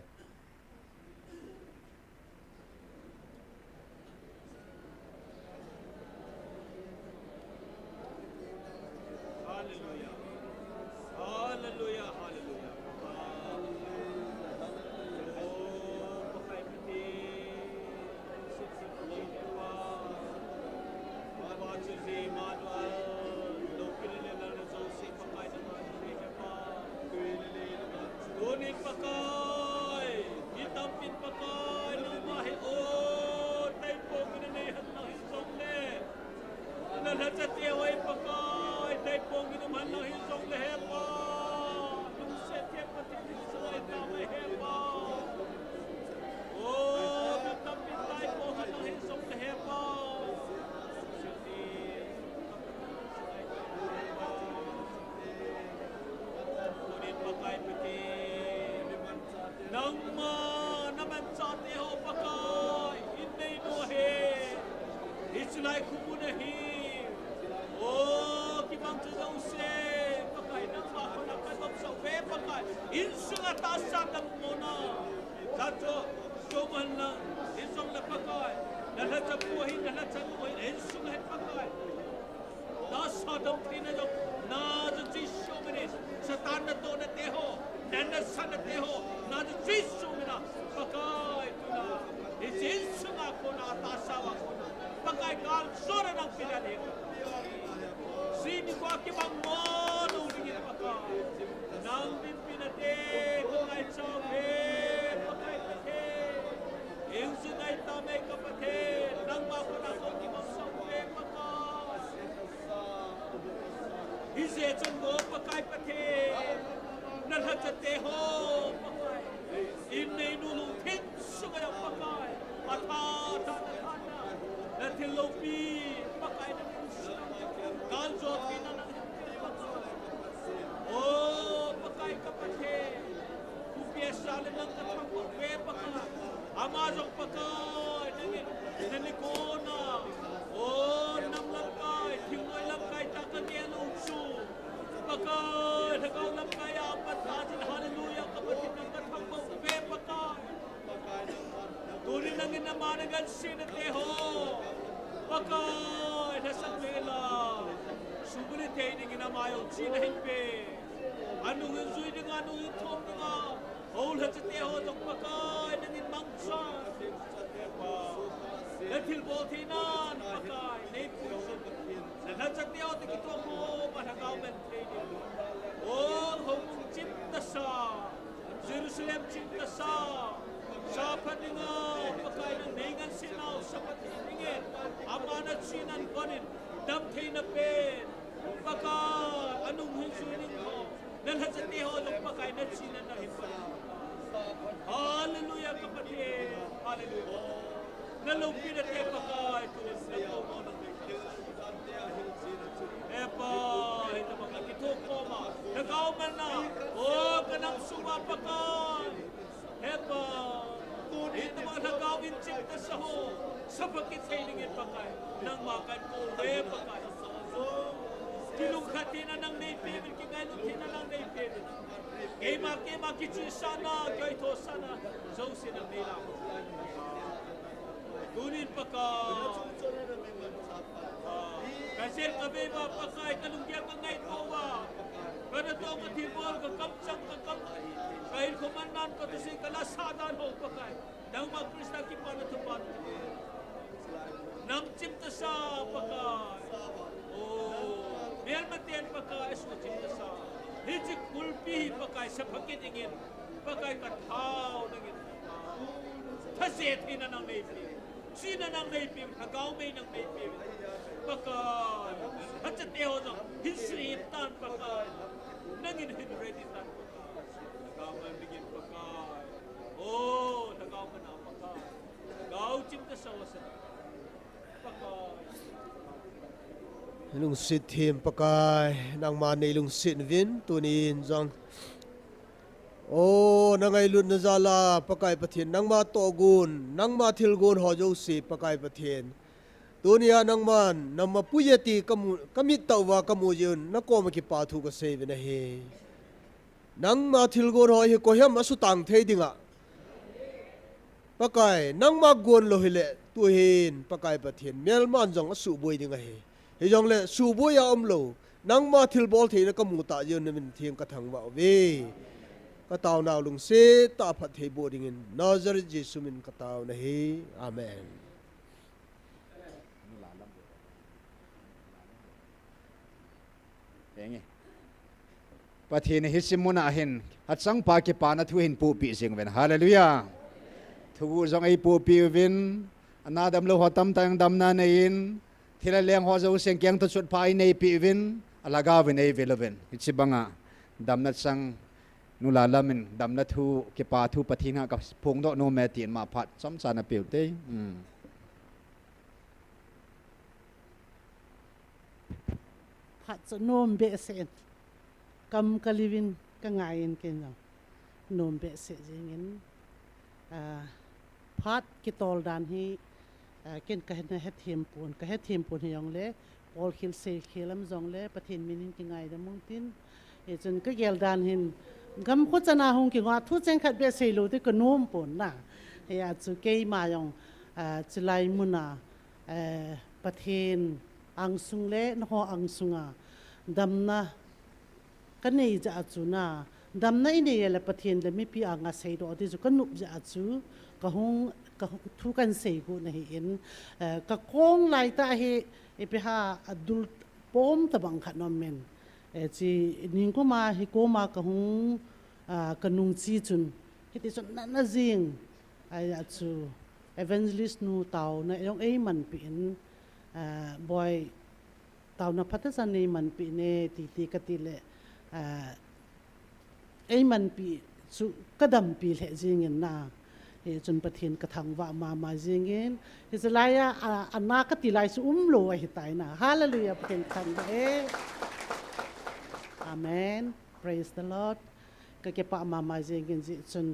Hiji kulpi pakai sepakit ingin pakai katau ingin thaset hina nang nei pi sina nang nei pi hagau mei nang nei pi pakai hachat te ho jong hisri tan pakai nangin hin ready tan hagau mai begin pakai oh hagau mana pakai hagau cinta sawasan pakai lung sit him pakai nang ma nei lung sit vin tunin jong o nangai lut na zala pakai pathian nang ma to gun nang ma thil gun ho jo si pakai pathian tunia nang man nam ma puyati kamit tawa kamu yun na ko ma ki pa thu ka se na he nang ma thil gun ho hi ko hem asu tang thei dinga pakai nang ma gun lo hile tu hin pakai pathian mel man jong asu boi dinga he he jong le su boi ya lo nang ma thil bol thei na kamu ta yun na min thiang ka thang wa ve ka tao nào lung se ta phat thei bo ding in nazar jesu min ka tao na hi amen Engi. Pathin hi simuna hin hat sang pa ki pa na thu hin pu pi sing ven hallelujah. Thu zong ai pu pi vin anadam lo hotam tang dam na nein thila leng ho zo seng kyang ta chut pai nei pi vin alaga vin ei veloven hi banga dam na sang nulalamin dam na thu ki pa thu pathinga ka phung do no me tin ma phat som sa na piu te Pat so nom be sen kam kalivin ka ngayin ken nom be se jingin pat ki tol dan hi ken ka na het him pun hi yong le ol khil se khilam jong le pathin minin ki ngai da mung tin e chun ka gel dan hin gam ko chana hong ki wa thu chen khat be se lo te ko nom pun na he a chu ke ma yong chilai muna pathin ang sung le no ho ang sunga damna kanei ja achuna damna ine yela pathin le mi pi anga sei do ti chu kanup ja achu ka hong ka thu kan sei ku na hi in ka kong lai ta hi e pe ha adul pom ta bang khat nom men e chi ning ko ma hi ko ma ka hong kanung chi chun hi ti chun na jing ai achu evangelist nu tau na yong ei man pi in boy tao na phata san nei man pi ne ti ka ti le ei man pi chu kadam pi le jingin na he chun pathin ka thang wa ma jingin he zalaya anna ka ti lai su lo hi tai na hallelujah pathin thang e amen praise the lord ka ke pa ma jingin ji chun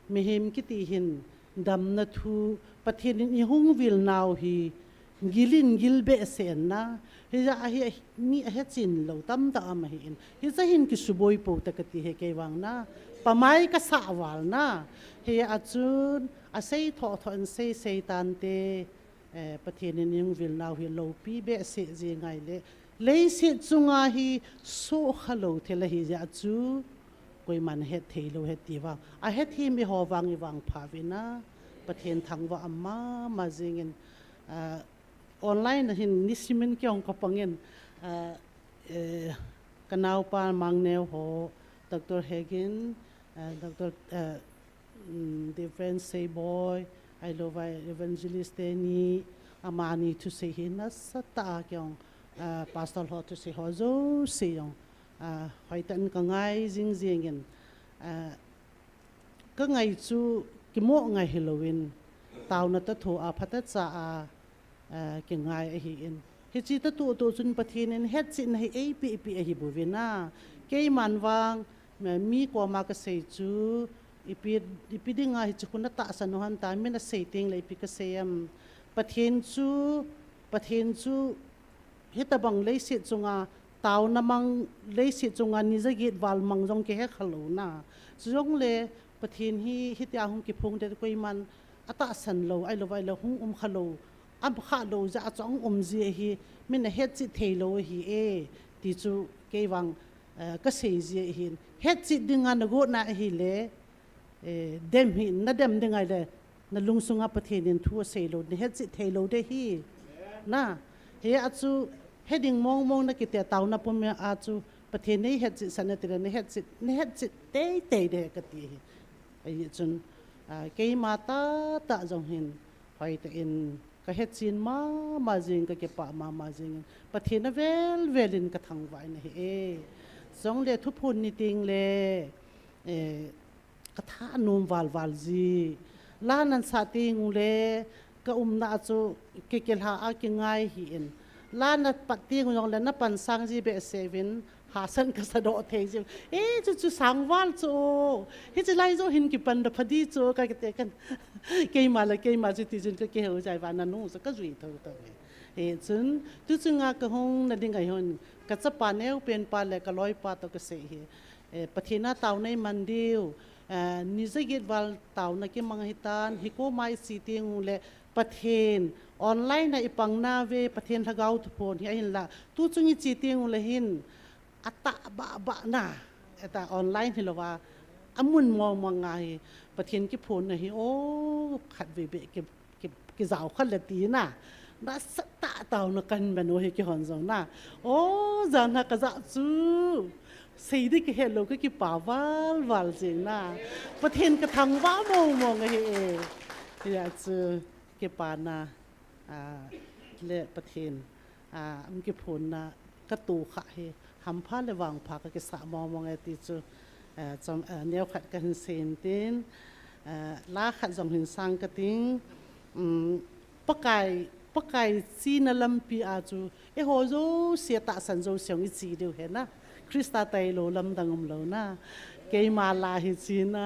mi him ki ti hin dam na thu pathin ni hung vil naw hi gilin gilbe sen na hi ja hi mi he chin lo tam ta ma hi in hi za hin ki suboi po ta ka ti he ke wang na pamai ka sa wal na he achun a sei tho an sei tan te pathin ni ng vil naw hi lo pi be se je ngai le se chunga hi so khalo thela hi ja chu koi man het thelo het ti wa a het hi mi ho wang I wang phawina pathin thang wa amma ma jingin online hin nisimin kyong kapangin kanau pa mangneu ho Dr. Hagin Dr. Different say boy I love evangelist ni amani to say hina sata kyong pastor ho to say ho zo say yong hoitan ka ngai jing jingin ka ngai chu kimo ngai Halloween taw na ta tho a phata cha ki ngai hi in hi chi ta tu chun pathin in het chin hi ap hi buvina ke man wang mi ko ma ka sei chu ipi dinga hi chukuna ta sanuhan ta min na setting le ipi ka seyam pathin chu hitabang le sit chunga taw namang le sit chunga ni jagit wal mangjong ke he khalo na jong le pathin hi hitia hung ki phung de koi man ata san lo ai lo hung khalo am kha lo za chong ji hi min na het chi thelo hi e ti chu ke wang ka sei ji hin het chi dinga na go na hi le dem hi na dem dinga le na lungsunga pathin in thu sei lo ni het chi thelo de hi na he achu heading mong na kite taw na pum a chu ประเทศนี้เฮ็ดจิตสันติระนี่เฮ็ดจิตเตะเด็กกติไอ้จนเกี่ยมาตาจงเห็นไปแต่อินก็เฮ็ดจีนมาจริงก็เก็บปะมาจริงประเทศนั้นเวลินกระทังไว้นะสองเลยทุพพุนนี่ติงเลยกระทะนุ่มวาลจีล้านนั้นสาติงเลยก็น่าจะเกี่ยวหาอาง่ายหินล้านนั้นปฏิงยองเลยนับปันสังจีเบสเซวินหาสันกษัตริย์เทงจิจะสังวาลจูเฮ้จะไล่จูหินกี่ปันดับพอดีจูก็เตะกันเกี่ยมาจุดที่จนก็เกี่ยวใจว่านั่นนู่นสักก็จุยเท่าจนตุจึงอาก็หงนั่นดิ่งไงฮอนก็จะปานเอวเป็นปานเลยก็100 ปาตัวก็เสียประเทศน่าเต่าในมันเดียวนิสกิดวัลเต่านักมังหิตานฮิโกไมซีติงเลยประเทศออนไลน์ในปังนาเวประเทศทะเกาทุพนเห็นละตุจึงยิ่งจีติงเลยหินอัตบะน่ะแต่ออนไลน์ที่เราว่าอมุนมองไงประเทศกี่ผลนะโอ้ขัดเวเบเก็บสาวขัดละตีน่ะน่าสตาเต่านักกันแบบนู้นกี่หอนสองน่ะโอ้จานักกษัตริย์จูสิ่งที่เห็นเราก็กี่ป่าวาลจริงน่ะประเทศกระทังว่ามองไงอยากจะเก็บปานะเละประเทศมันกี่ผลนะกระตูขะทำผ้าเลยวางผักก็สะมองไงตีจูจอมแนวขัดกันเซนตินล้าขัดจอมหินสังกติงปะไก่ซีนลัมปีอาจูโหโจเสียตาสันโจเสียงอีจีเดียวเห็นนะคริสตาไตโลลัมดังโลนะเกยมาลาฮิจีนะ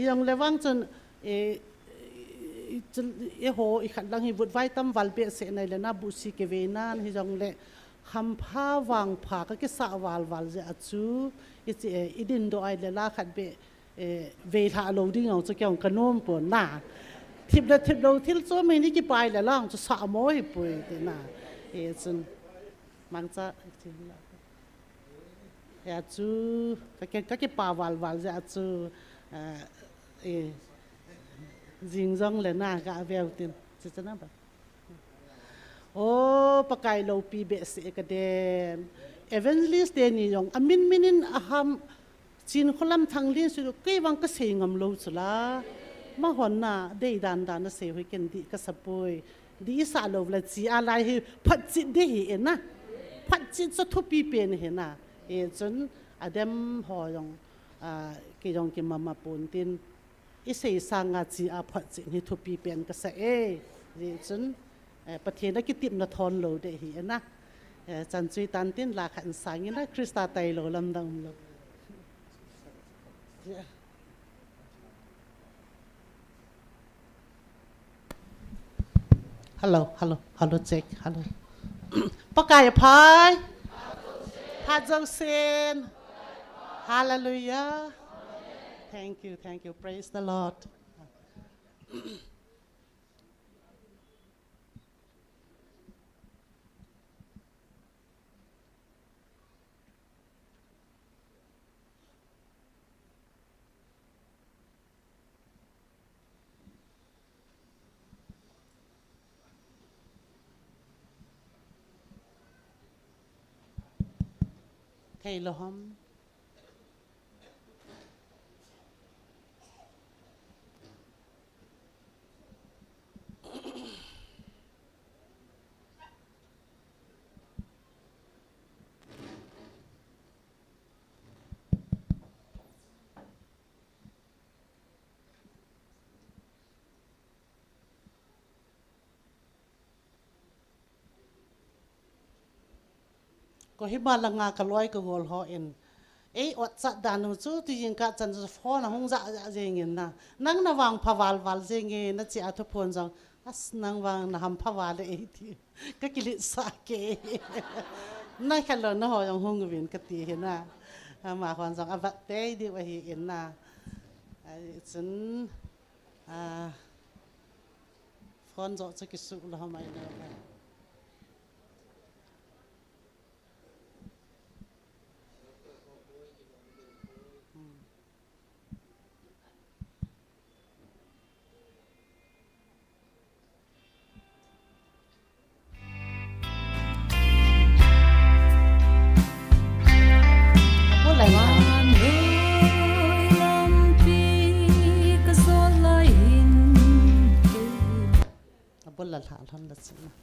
ยังเลวังจนโหอีขัดลังฮิบุดไว้ตั้มวัลเบสในเลนะบุษีเกเวนันฮิจงเลคำผ้าวางผ้าก็สาวาลจะจูอีดินโดไอเลล่าขัดเบเวทาโลดิ้งเอาจะเกี่ยวกันโน้มปนน่ะทิบโลที่ตัวไม่นี่กี่ไปเลยล่ะจะสาวมวยปุยแต่น่ะจนมันจะจูก็กี่ป่าวาลจะจูจิงจงเลยน่ะก็เวลตินจะนั่นแบบโอ้ปะไก่โลปีเบสเอกเดนเอเวนลิสเดนี่ยองอามินอาหำจีนคนลำทางเลี้ยงสุดก็ยังก็เสียงอมโลสุละมาหอนน่ะได้ดันน่ะเสียให้กันดีก็สบายดีสาโลละจีอะไรให้พัดจิตได้เห็นนะพัดจิตจะทุบปีเป็นเห็นนะจนอเดมหอยองกิยองกิมาปนตินอิเสสังอาจีอาพัดจิตให้ทุบปีเป็นก็เสียจนประเทศนักกิติมนทอนโลเดหีนะจันจุยตันตินลาขันสังยินะคริสตาไตโลลำดังโลฮัลโหลเจ็คฮัลโหลปะกายพายพาจังเซนฮาเลลูยา thank you praise the Lord Thầy lo homก็ให้บ้านละงากระลอยก็งอลหอเอ็นอดจัดดานุจูที่ยิงกัดจันทร์ฟอนะหงจะเจงเงินนะนั่งนวางพาวาลเจงเงินนั่นจะอัฐพลจังนั่งวางนะหำพาวาลที่ก็กิลิสาเกนั่นแค่เราเนาะยังหงวินกติเห็นนะมาคนจังอวัตเตยดีว่าเห็นนะฉันฟอนจะกิสุละทำไมเนาะ หาท่านละสินะ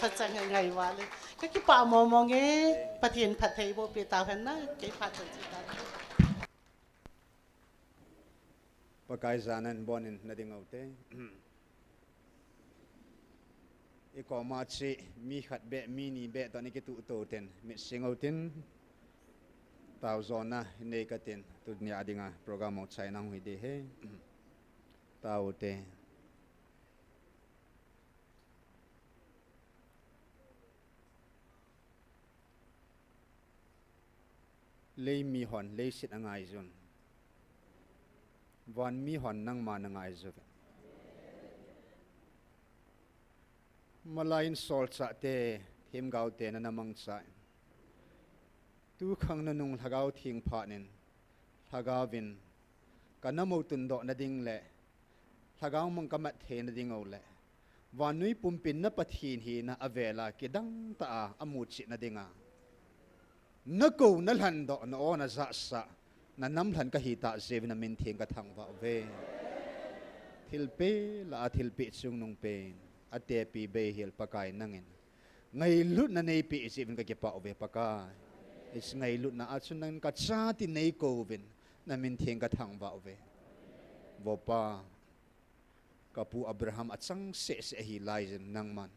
พัฒนาไงวะเลยก็คิดป่ามองเงี้ยประเทศผัดไทยโบเปียตาพันนะเกี่ยผัดไทยตาปากายจานันบอนินนาดิงเอาเตอีกอมาชีมีขัดเบะมีนีเบะตอนนี้ก็ตุโตเต็นมิสิงเอาเต็นตาวโซน่ะในกตินตุนยาดิงาโปรแกรมเอาใช้นังวิดีเฮตาวเต lấy mi hòn lấy xịt anh ai rồi van mi hòn năng mà năng ai rồi mà lại sol cha te him gạo te na namang cha tu khang na nung thagao thing pha nen thagavin kanamo tun do na ding le thagao mang kamat the na ding ole vanui pumpin na pathin hi na avela kidang ta amuchi na dinga nako na lan do na ona za sa na nam lan ka hita zev na min thing ka thang wa ve thilpe la thilpe chung nung pen ate pi be hil pakai nangin ngai lut na nei pi zevin ka ke pa ve pakai is ngai lut na achun nan ka cha ti nei ko vin na min thing ka thang wa ve vopa kapu Abraham at sang se hi lai nang man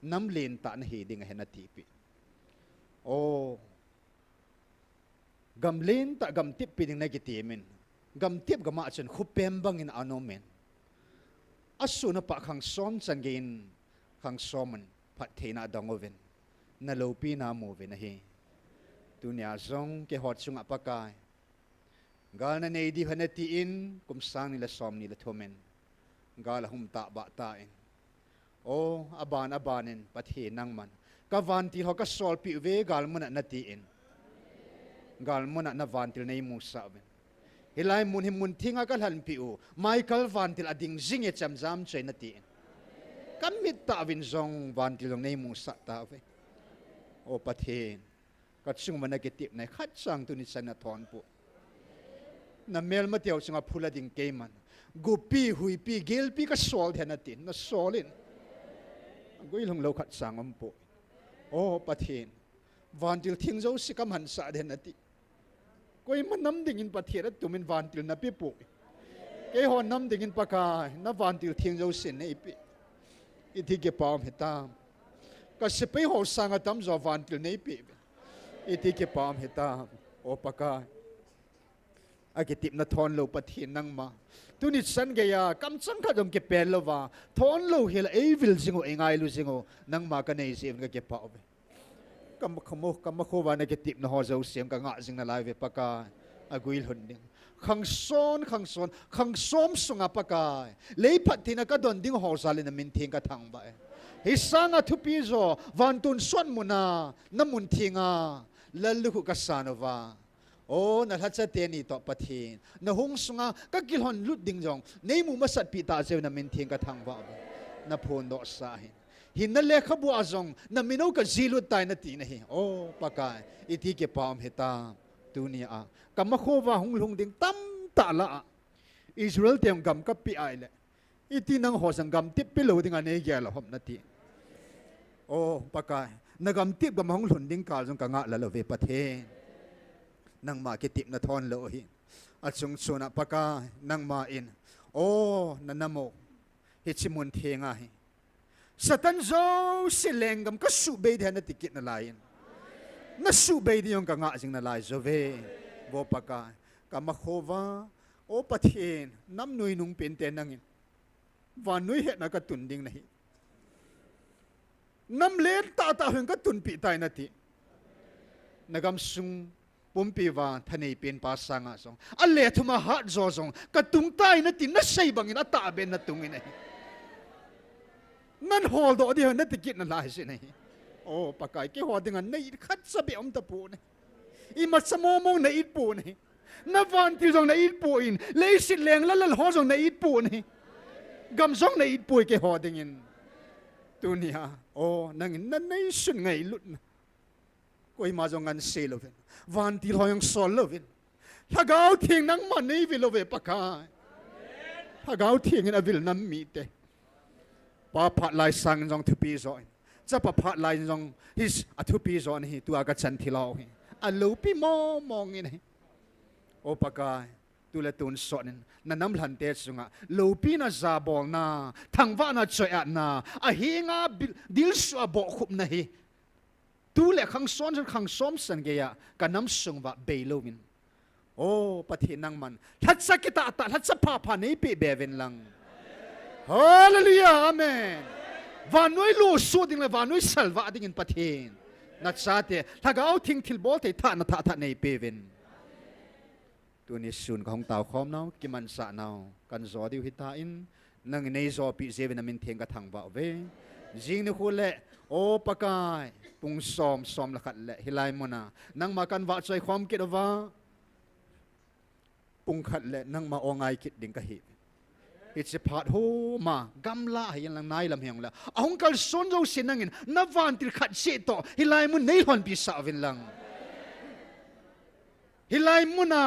nam len ta na hi ding hena ti pi o gam len ta gam tip pi ding na ki ti min gam tip gama chen khupem bang in anomen asu na pa khang som chan gein khang soman phat theina dangoven na lo pi na mo ve na hi tunia zong ke hot chung apakai gal na nei di hana ti in kum sang ni la som ni la thomen gal hum ta ba ta in o abanin pathe nang man ka vantil ho ka sol pi ve gal mun na ti in gal mun na vantil nei mu sa ben hilai mun him mun thinga ka han pi u michael vantil ading jing e cham jam chei na ti in kamit ta vin zong vantil nei mu sa ta ve o pathe ka chung man na ke tip nei khat sang tu ni sana thon pu na mel ma tiaw singa phula ding ke man gupi hui pi gel pi ka sol thena tin na solin goi long lo khat sang am po o pathin vantil thing zo sikam han sa den ati koi man nam ding in pathirat tumin vantil na pi po ke ho nam ding in paka na vantil thing zo sin nei pi ithi ke pam heta ka sepe ho sanga tam zo vantil nei pi ithi ke pam heta o paka agitip na thon lo pathin nang ma tunit san gaya kam chang kha dong ke pen lo wa thon lo hel evil jingo engai lu jingo nang ma ka nei sim ga ke pa be kam kho wa na ke tip na ho zo siam ka nga jing na lai ve paka aguil hon ding khang som sunga paka lei phatina ka don ding ho salin na min thing ka thang ba hi sanga thu pi zo van tun son muna namun thinga lalu ka sanova o na hacha te ni to pathin na hung sunga ka kilhon lut ding jong nei mu masat pi ta je na min thing ka thang wa na phon do sa hin na le khabu azong na mino ka zilut tai na ti na hi o pakai ithi ke pam heta tunia a kam kho wa hung lung ding tam ta la Israel tem gam ka pi ai le iti nang ho sang gam tip pi lo ding ane ge la hom na ti o pakai na gam tip gam hung lun ding ka jong ka nga la lo ve pathen nang ma ke tip na thon lo hi achung chuna paka nang ma in o nanamo hi chimun thenga hi satan zo silengam ka su be de na tikit na lain na su be di yong ka nga jing na lai zo ve bo paka ka ma khova o pathin nam nui nung pen te nangin van nui he na ka tun ding na hi nam le ta heng ka tun pi tai na ti nagam sung pumpi wa thani pen pa sanga song alle thuma hat zo song ka tung tai na tin na sei bangin ata ben na tungin ai nan hol do di na tikit na lai si nei o pakai ke ho dinga nei khat sa be om ta pu ne I mat samo mong na it pu ne na van til jong na it pu in le sit leng la ho jong na it pu ne gam jong na it pu ke ho dingin tunia o nang na nei sun ngai lut na koi ma jong an se lo ven van til ho yang sol lo ven thagau thing nang man nei vi lo ve pakai thagau thing in avil nam mi te pa phat lai sang jong thu pi zo cha pa phat lai jong his a thu pi zo ni tu aga chan thilao hi a lo pi mo mong in o pakai tu le tun sonin na nam hlan te sunga lo pi na za bol na thangwa na choya na a hinga dil su a bo khup na hi tu le khang son khang som san ge ya kanam sungwa beilowin o pathin nang man thatsa kita ta thatsa pha pha nei pe beven lang hallelujah amen vanoi lo su ding le vanoi salwa ding in pathin นัดซาเตถ้าเอาทิ้งทิลบอลเตท่านัทท่าในเปวินตัวนี้ส่วนของเต่าคอมเนากิมันสะเนากันจอดิวฮิตาอินนั่งในจอปีเซวินามินเทียงกระทังบ่าวเวจิงนี่คุณเละโอปะกายปุงซ้อมละขัดเละฮิไลมนานั่งมากันว่าใจความคิดว่าปุงขัดเละนั่งมาอง่ายคิดดิ่งกะฮิอิจพัดโฮมากำลาให้ยังลังนายลำเฮียงละเอางกัลสนเราเสียนั่งอินนับวันติดขัดเสียต่อฮิไลมุนในหอนปีสาวินลังฮิไลมุนา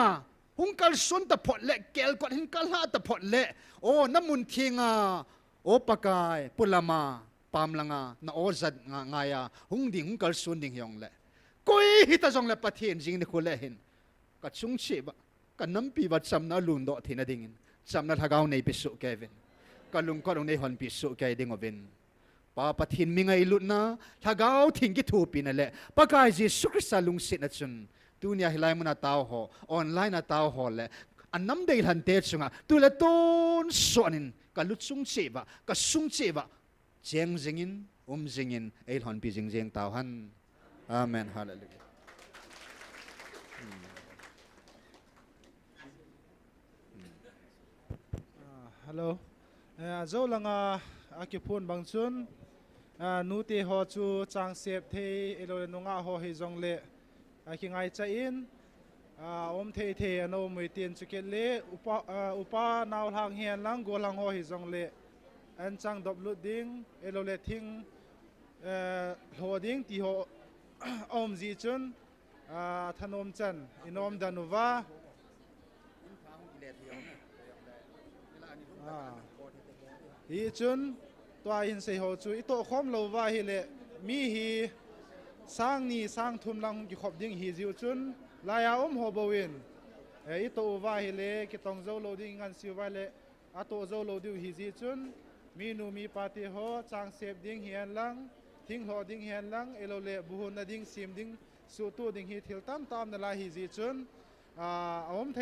หุงกัลสนตะพอดเละเกลกอดหินกัลหาตะพอดเละโอ้น้ำมุนเทียงาโอปะกายปุลามาปามลังานาโอจัดงายาหุงดิ่งหุงกัลสนดิ่งยองเละกุยฮิตาจงเละปะเทียนจริงนี่คุณเละหินกัดซุงเชบะกันน้ำปีวัดจำนาลุนโดเทนดิ่งจำนัดหากเอาในพิสุแกวินก็ลุงก็ลงในหอนพิสุแกดิ่งวินป้าปะทินมิงไอลุนนะหากเอาทิ้งกิทูปีนั่นแหละปะกายจีสุคริสต์ลุงสินัดจุนตัวนี้ฮิไลมุนาตาวหอออนไลน์นาตาวหอแหละอันน้ำเดือดหันเตจุงะตัวละต้นส่วนินก็ลุซุงเจ็บะก็ซุงเจ็บะเจียงจิงินจิงินเอลหอนปีจิงเจียงตาวหันอาเมนฮาเลลูยาฮัลโหลเจ้าลังอาคิพูนบางชุนนูตีหอจูจางเสียบเทเอโลนงาหอฮิจงเละคิงไอใจอินอมเทอโนมวยเตียนจุกเละอุปานาวทางเฮียนลังโกลังหอฮิจงเละอันจังดบลุดดิ้งเอโลเลทิ้งหัวดิ้งตีหอมจีจุนธนมจันอินอมดานุวาฮีจุนตัวอินเสียหัวจูอิโตคอมโลวาฮิเลมีฮีสร้างนี่สร้างทุนลังกิขบดิ้งฮีจิวจุนลายาหัวบวินอิโตวาฮิเลกิตองเจ้าโลดิ้งกันสิวาเลอโตเจ้าโลดิวฮีจิจุนมีนูมีปาติโฮจางเสพดิ้งเฮียนลังทิ้งหัวดิ้งเฮียนลังเอโลเลบุหุนดิ้งซิมดิ้งสูตูดิ้งฮีทิลตัมตามนลาฮีจิจุนอมเท